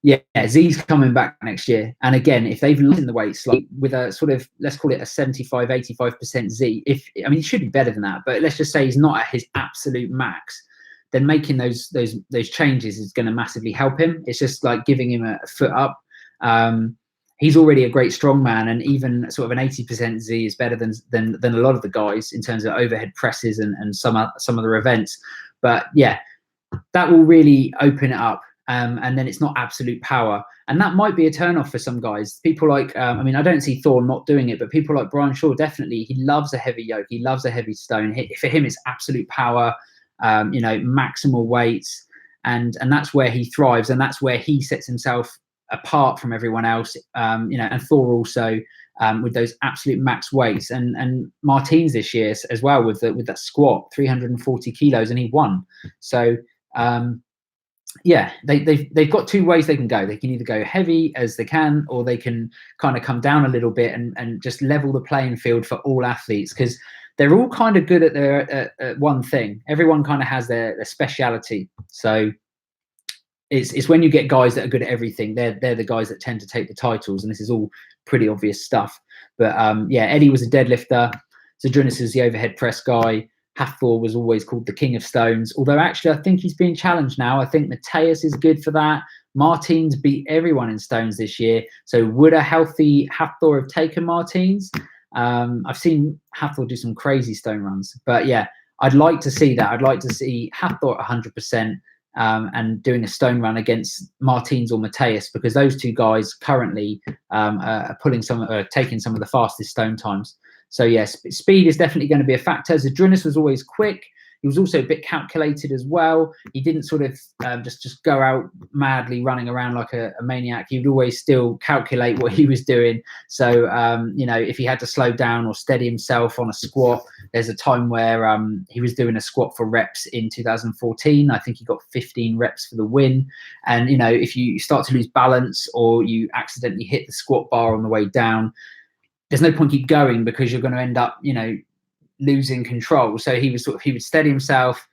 Yeah, Z's coming back next year. And again, if they've lightened the weights, like with a sort of, let's call it a 75, 85% Z, I mean, he should be better than that, but let's just say he's not at his absolute max, then making those changes is going to massively help him. It's just like giving him a foot up. He's already a great strongman, and even sort of an 80% Z is better than a lot of the guys in terms of overhead presses and some other events. But yeah, that will really open it up. And then it's not absolute power. And that might be a turn-off for some guys. People like, I mean, I don't see Thorne not doing it, but people like Brian Shaw, definitely, he loves a heavy yoke. He loves a heavy stone. For him, it's absolute power, you know, maximal weights. And that's where he thrives. And that's where he sets himself apart from everyone else. You know, and Thor also, with those absolute max weights. And Martins this year as well with that squat, 340 kilos, and he won. So, yeah, they've got 2 ways they can go. They can either go heavy as they can, or they can kind of come down a little bit and just level the playing field for all athletes, because they're all kind of good at their one thing. Everyone kind of has their speciality. So it's when you get guys that are good at everything, they're the guys that tend to take the titles, and this is all pretty obvious stuff. But yeah, Eddie was a deadlifter. Zydrunas is the overhead press guy. Hafthor was always called the King of Stones, although actually I think he's being challenged now. I think Mateus is good for that. Martins beat everyone in stones this year. So would a healthy Hafthor have taken Martins? I've seen Hafthor do some crazy stone runs. But yeah, I'd like to see that. I'd like to see Hafthor at 100%. and doing a stone run against Martins or Mateus, because those two guys currently are taking some of the fastest stone times. So yes, speed is definitely going to be a factor. Zadrunas was always quick. He was also a bit calculated as well. He didn't sort of just go out madly running around like a maniac. He would always still calculate what he was doing. So, you know, if he had to slow down or steady himself on a squat, there's a time where he was doing a squat for reps in 2014. I think he got 15 reps for the win. And, you know, if you start to lose balance or you accidentally hit the squat bar on the way down, there's no point keep going, because you're going to end up, you know, losing control. So he would steady himself,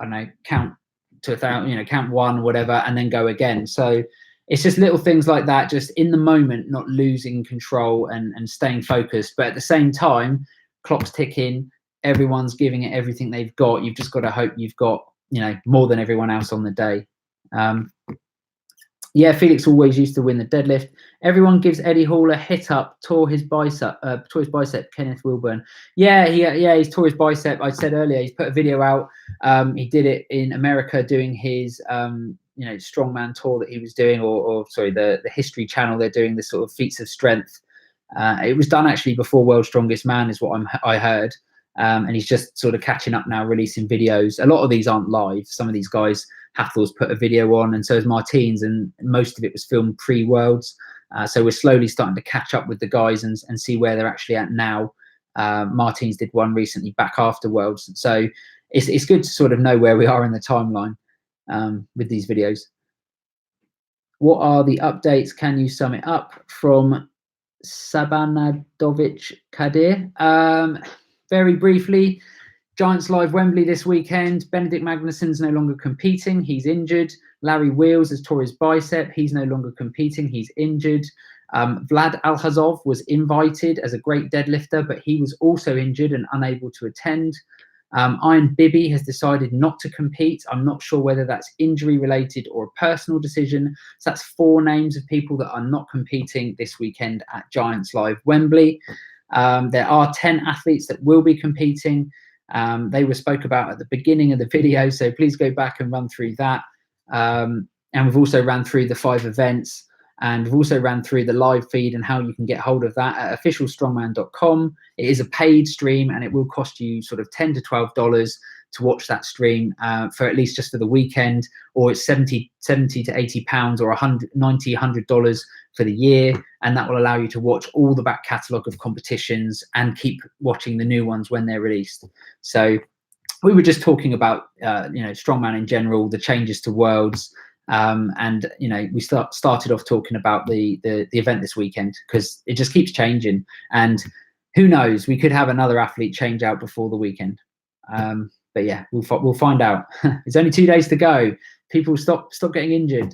I don't know, count to 1,000, you know, count one, whatever, and then go again. So it's just little things like that, just in the moment, not losing control and staying focused. But at the same time, clock's ticking, everyone's giving it everything they've got. You've just got to hope you've got, you know, more than everyone else on the day. Yeah, Felix always used to win the deadlift. Everyone gives Eddie Hall a hit up. Tore his bicep. Kenneth Wilburn. Yeah, he's tore his bicep. I said earlier, he's put a video out. He did it in America doing his you know, strongman tour that he was doing, or sorry, the History Channel. They're doing this sort of feats of strength. It was done actually before World's Strongest Man, is what I heard. And he's just sort of catching up now, releasing videos. A lot of these aren't live. Some of these guys, Hathal's put a video on, and so is Martins, and most of it was filmed pre-Worlds. So we're slowly starting to catch up with the guys and see where they're actually at now. Martins did one recently back after Worlds. So it's good to sort of know where we are in the timeline with these videos. What are the updates? Can you sum it up? From Sabanadovic Kadir. Very briefly, Giants Live Wembley this weekend. Benedict Magnussen's no longer competing. He's injured. Larry Wheels has tore his bicep. He's no longer competing. He's injured. Vlad Alhazov was invited as a great deadlifter, but he was also injured and unable to attend. Iron Bibby has decided not to compete. I'm not sure whether that's injury related or a personal decision. So that's 4 names of people that are not competing this weekend at Giants Live Wembley. There are 10 athletes that will be competing. They were spoke about at the beginning of the video, so please go back and run through that. And we've also ran through the 5 events, and we've also ran through the live feed and how you can get hold of that at officialstrongman.com. It is a paid stream, and it will cost you sort of $10 to $12 to watch that stream for at least just for the weekend, or it's 70 to 80 pounds, or $100 for the year, and that will allow you to watch all the back catalogue of competitions and keep watching the new ones when they're released. So we were just talking about you know, strongman in general, the changes to Worlds, and you know, we started off talking about the event this weekend, because it just keeps changing, and who knows, we could have another athlete change out before the weekend. But yeah, we'll find out. It's only 2 days to go. People stop getting injured.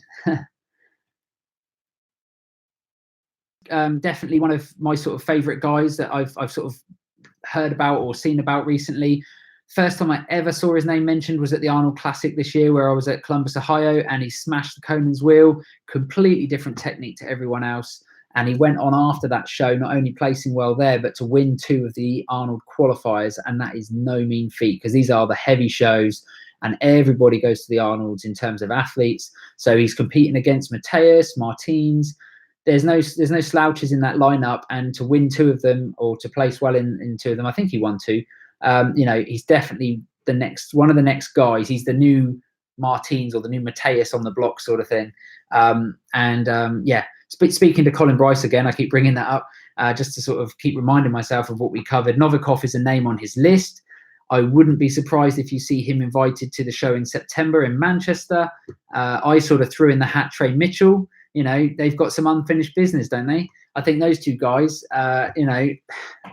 Definitely one of my sort of favorite guys that I've sort of heard about or seen about recently. First time I ever saw his name mentioned was at the Arnold Classic this year, where I was at Columbus, Ohio, and he smashed the Conan's wheel. Completely different technique to everyone else. And he went on after that show, not only placing well there, but to win 2 of the Arnold qualifiers. And that is no mean feat, because these are the heavy shows and everybody goes to the Arnolds in terms of athletes. So he's competing against Mateus, Martins. There's no slouches in that lineup. And to win 2 of them, or to place well in 2 of them, I think he won 2. You know, he's definitely one of the next guys. He's the new Martins or the new Mateus on the block sort of thing. Yeah. Speaking to Colin Bryce again, I keep bringing that up just to sort of keep reminding myself of what we covered. Novikov is a name on his list. I wouldn't be surprised if you see him invited to the show in September in Manchester. I sort of threw in the hat Trey Mitchell. You know, they've got some unfinished business, don't they? I think those 2 guys, you know,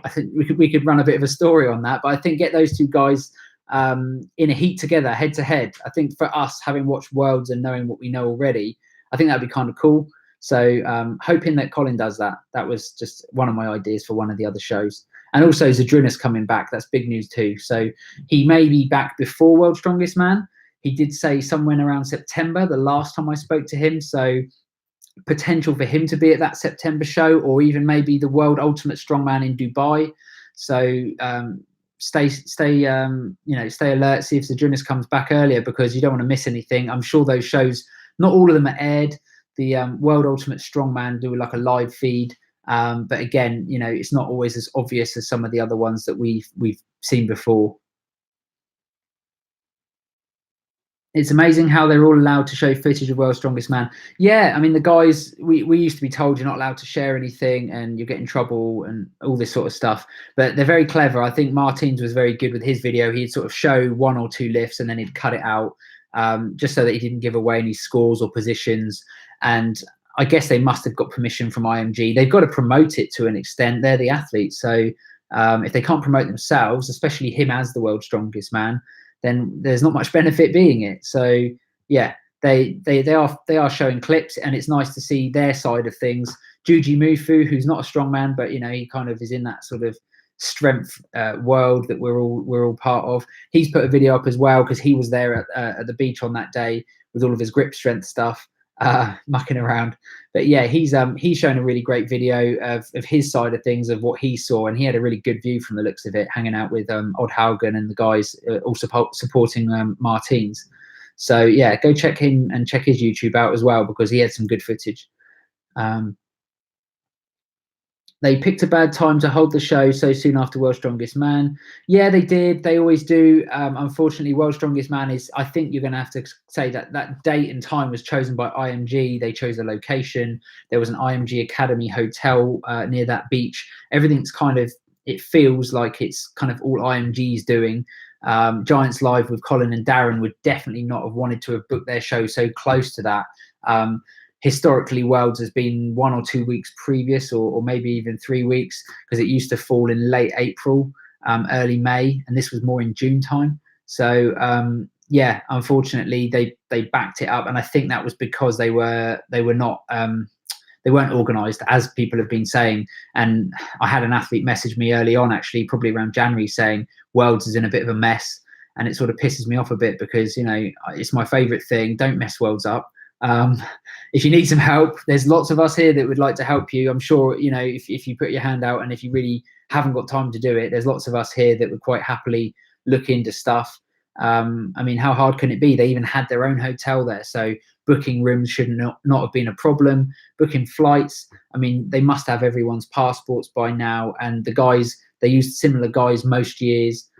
I think we could run a bit of a story on that. But I think get those 2 guys in a heat together, head to head. I think for us, having watched Worlds and knowing what we know already, I think that'd be kind of cool. So hoping that Colin does that. That was just one of my ideas for one of the other shows. And also Zadrunas coming back. That's big news too. So he may be back before World's Strongest Man. He did say somewhere around September, the last time I spoke to him. So potential for him to be at that September show, or even maybe the World Ultimate Strongman in Dubai. So stay stay alert, see if the gymnast comes back earlier, because you don't want to miss anything. I'm sure those shows, not all of them are aired. The World Ultimate Strongman do like a live feed, but again, it's not always as obvious as some of the other ones that we've seen before. It's amazing how they're all allowed to show footage of World's Strongest Man. Yeah, I mean, the guys, we used to be told you're not allowed to share anything and you get in trouble and all this sort of stuff. But they're very clever. I think Martins was very good with his video. He'd sort of show 1 or 2 lifts and then he'd cut it out, just so that he didn't give away any scores or positions. And I guess they must have got permission from IMG. They've got to promote it to an extent. They're the athletes. So if they can't promote themselves, especially him as the World's Strongest Man, then there's not much benefit being it. So yeah, they are showing clips, and it's nice to see their side of things. Juji Mufu, who's not a strongman, but he kind of is in that sort of strength world that we're all part of. He's put a video up as well, because he was there at the beach on that day with all of his grip strength stuff, mucking around. But yeah, he's shown a really great video of his side of things, of what he saw, and he had a really good view from the looks of it, hanging out with Odd Haugen and the guys also supporting Martins. So yeah, go check him and check his YouTube out as well, because he had some good footage. They picked a bad time to hold the show so soon after World's Strongest Man. Yeah, they did. They always do. Unfortunately, World's Strongest Man is, I think you're going to have to say that that date and time was chosen by IMG. They chose a location. There was an IMG Academy hotel near that beach. Everything's kind of, it feels like it's kind of all IMG's doing. Giants Live with Colin and Darren would definitely not have wanted to have booked their show so close to that. Historically, Worlds has been 1 or 2 weeks previous, or maybe even 3 weeks, because it used to fall in late April, early May, and this was more in June time. So yeah, unfortunately, they backed it up, and I think that was because they weren't organised, as people have been saying. And I had an athlete message me early on, actually, probably around January, saying Worlds is in a bit of a mess, and it sort of pisses me off a bit, because it's my favourite thing. Don't mess Worlds up. If you need some help, there's lots of us here that would like to help you. I'm sure, if you put your hand out, and if you really haven't got time to do it, there's lots of us here that would quite happily look into stuff. I mean, how hard can it be? They even had their own hotel there, so booking rooms should not have been a problem. Booking flights, I mean, they must have everyone's passports by now, and the guys, they used similar guys most years.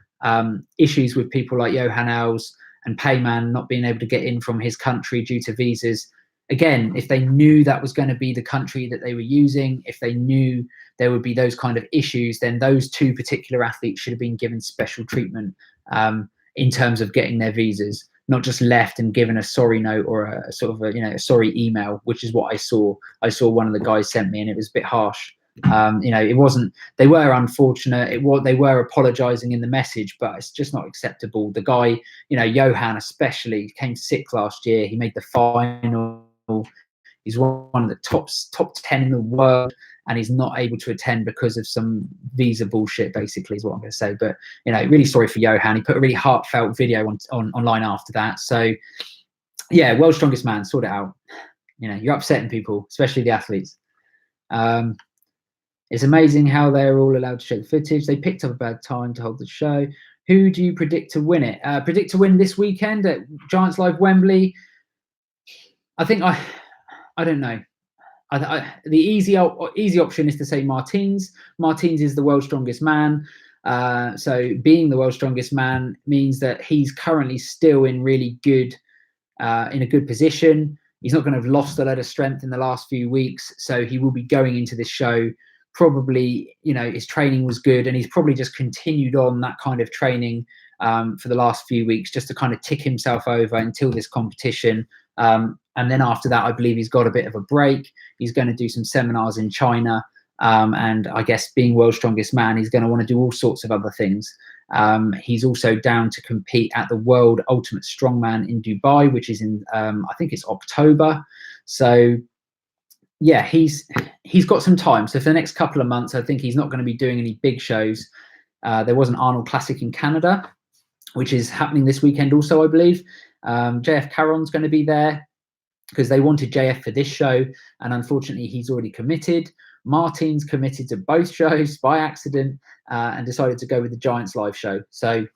Issues with people like Johan Els and Payman not being able to get in from his country due to visas. Again, if they knew that was going to be the country that they were using, if they knew there would be those kind of issues, then those 2 particular athletes should have been given special treatment in terms of getting their visas, not just left and given a sorry note or a sort of a sorry email, which is what I saw. I saw one of the guys sent me, and it was a bit harsh. It wasn't, they were unfortunate. They were apologizing in the message, but it's just not acceptable. The guy, Johan especially, came sick last year. He made the final. He's one of the top 10 in the world, and he's not able to attend because of some visa bullshit, basically, is what I'm going to say. But really sorry for Johan. He put a really heartfelt video online after that. So yeah, World's Strongest Man, sort it out. You're upsetting people, especially the athletes. It's amazing how they're all allowed to show the footage. They picked up a bad time to hold the show. Who do you predict to win it? Predict to win this weekend at Giants Live Wembley? I think I don't know. The easy option is to say Martins. Martins is the World's Strongest Man. So being the World's Strongest Man means that he's currently still in really good, in a good position. He's not going to have lost a lot of strength in the last few weeks, so he will be going into this show. Probably, his training was good, and he's probably just continued on that kind of training for the last few weeks, just to kind of tick himself over until this competition. And then after that, I believe he's got a bit of a break. He's going to do some seminars in China. And I guess being World's Strongest Man, he's going to want to do all sorts of other things. He's also down to compete at the World Ultimate Strongman in Dubai, which is in, I think it's October. So yeah, he's got some time. So for the next couple of months, I think he's not going to be doing any big shows. There was an Arnold Classic in Canada, which is happening this weekend also, I believe. JF Caron's going to be there, because they wanted JF for this show, and unfortunately he's already committed. Martin's committed to both shows by accident and decided to go with the Giants live show. So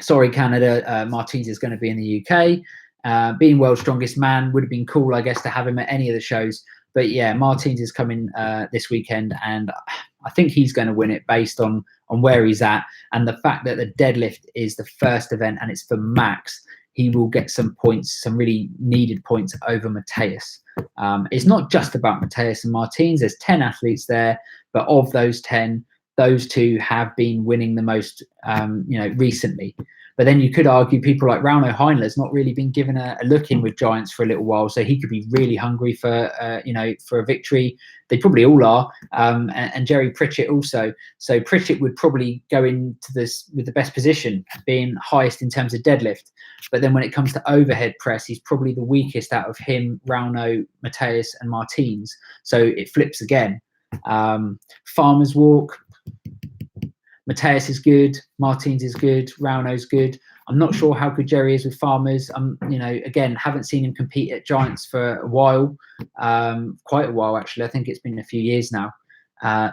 sorry, Canada, Martin's is going to be in the UK. Being World's Strongest Man would have been cool, I guess, to have him at any of the shows. But yeah, Martin's is coming this weekend, and I think he's going to win it based on where he's at and the fact that the deadlift is the first event and it's for Max. He will get some points, some really needed points over Mateus. It's not just about Mateus and Martins. There's 10 athletes there, but of those 10, those two have been winning the most, recently. But then you could argue people like Rauno Heinler's not really been given a look in with Giants for a little while, so he could be really hungry for for a victory. They probably all are, and Jerry Pritchett also. So Pritchett would probably go into this with the best position, being highest in terms of deadlift. But then when it comes to overhead press, he's probably the weakest out of him, Rauno, Mateus, and Martins. So it flips again. Farmer's walk. Mateus is good, Martins is good, Rauno's good. I'm not sure how good Jerry is with farmers. Again, haven't seen him compete at Giants for a while, quite a while actually. I think it's been a few years now.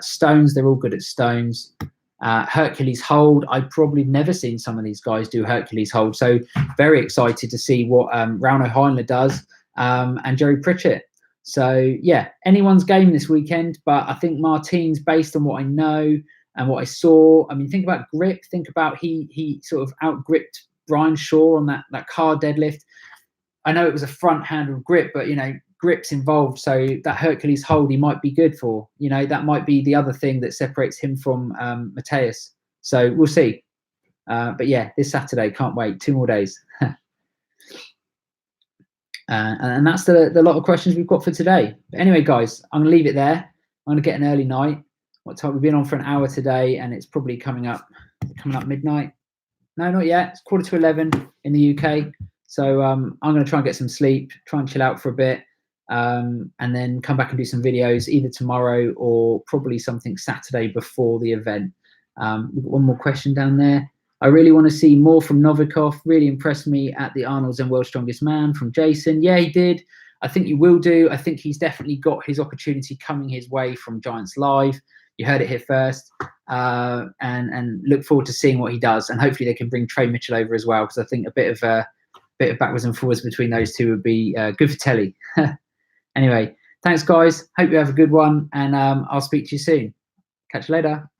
Stones, they're all good at stones. Hercules hold, I've probably never seen some of these guys do Hercules hold. So very excited to see what Rauno Heinler does and Jerry Pritchett. So yeah, anyone's game this weekend, but I think Martins, based on what I know and what I saw, I mean, think about grip. Think about he sort of out-gripped Brian Shaw on that car deadlift. I know it was a front-handled grip, but, grip's involved. So that Hercules hold he might be good for. That might be the other thing that separates him from Mateus. So we'll see. But yeah, this Saturday, can't wait. 2 more days. And that's the lot of questions we've got for today. But anyway, guys, I'm going to leave it there. I'm going to get an early night. What time? We've been on for an hour today, and it's probably coming up midnight. No, not yet. It's 11:15 in the UK. So I'm going to try and get some sleep, try and chill out for a bit, and then come back and do some videos either tomorrow or probably something Saturday before the event. We've got one more question down there. I really want to see more from Novikov. Really impressed me at the Arnold's and World's Strongest Man from Jason. Yeah, he did. I think you will do. I think he's definitely got his opportunity coming his way from Giants Live. You heard it here first, and look forward to seeing what he does. And hopefully they can bring Trey Mitchell over as well, because I think a bit of backwards and forwards between those two would be good for telly. Anyway, thanks guys. Hope you have a good one, and I'll speak to you soon. Catch you later.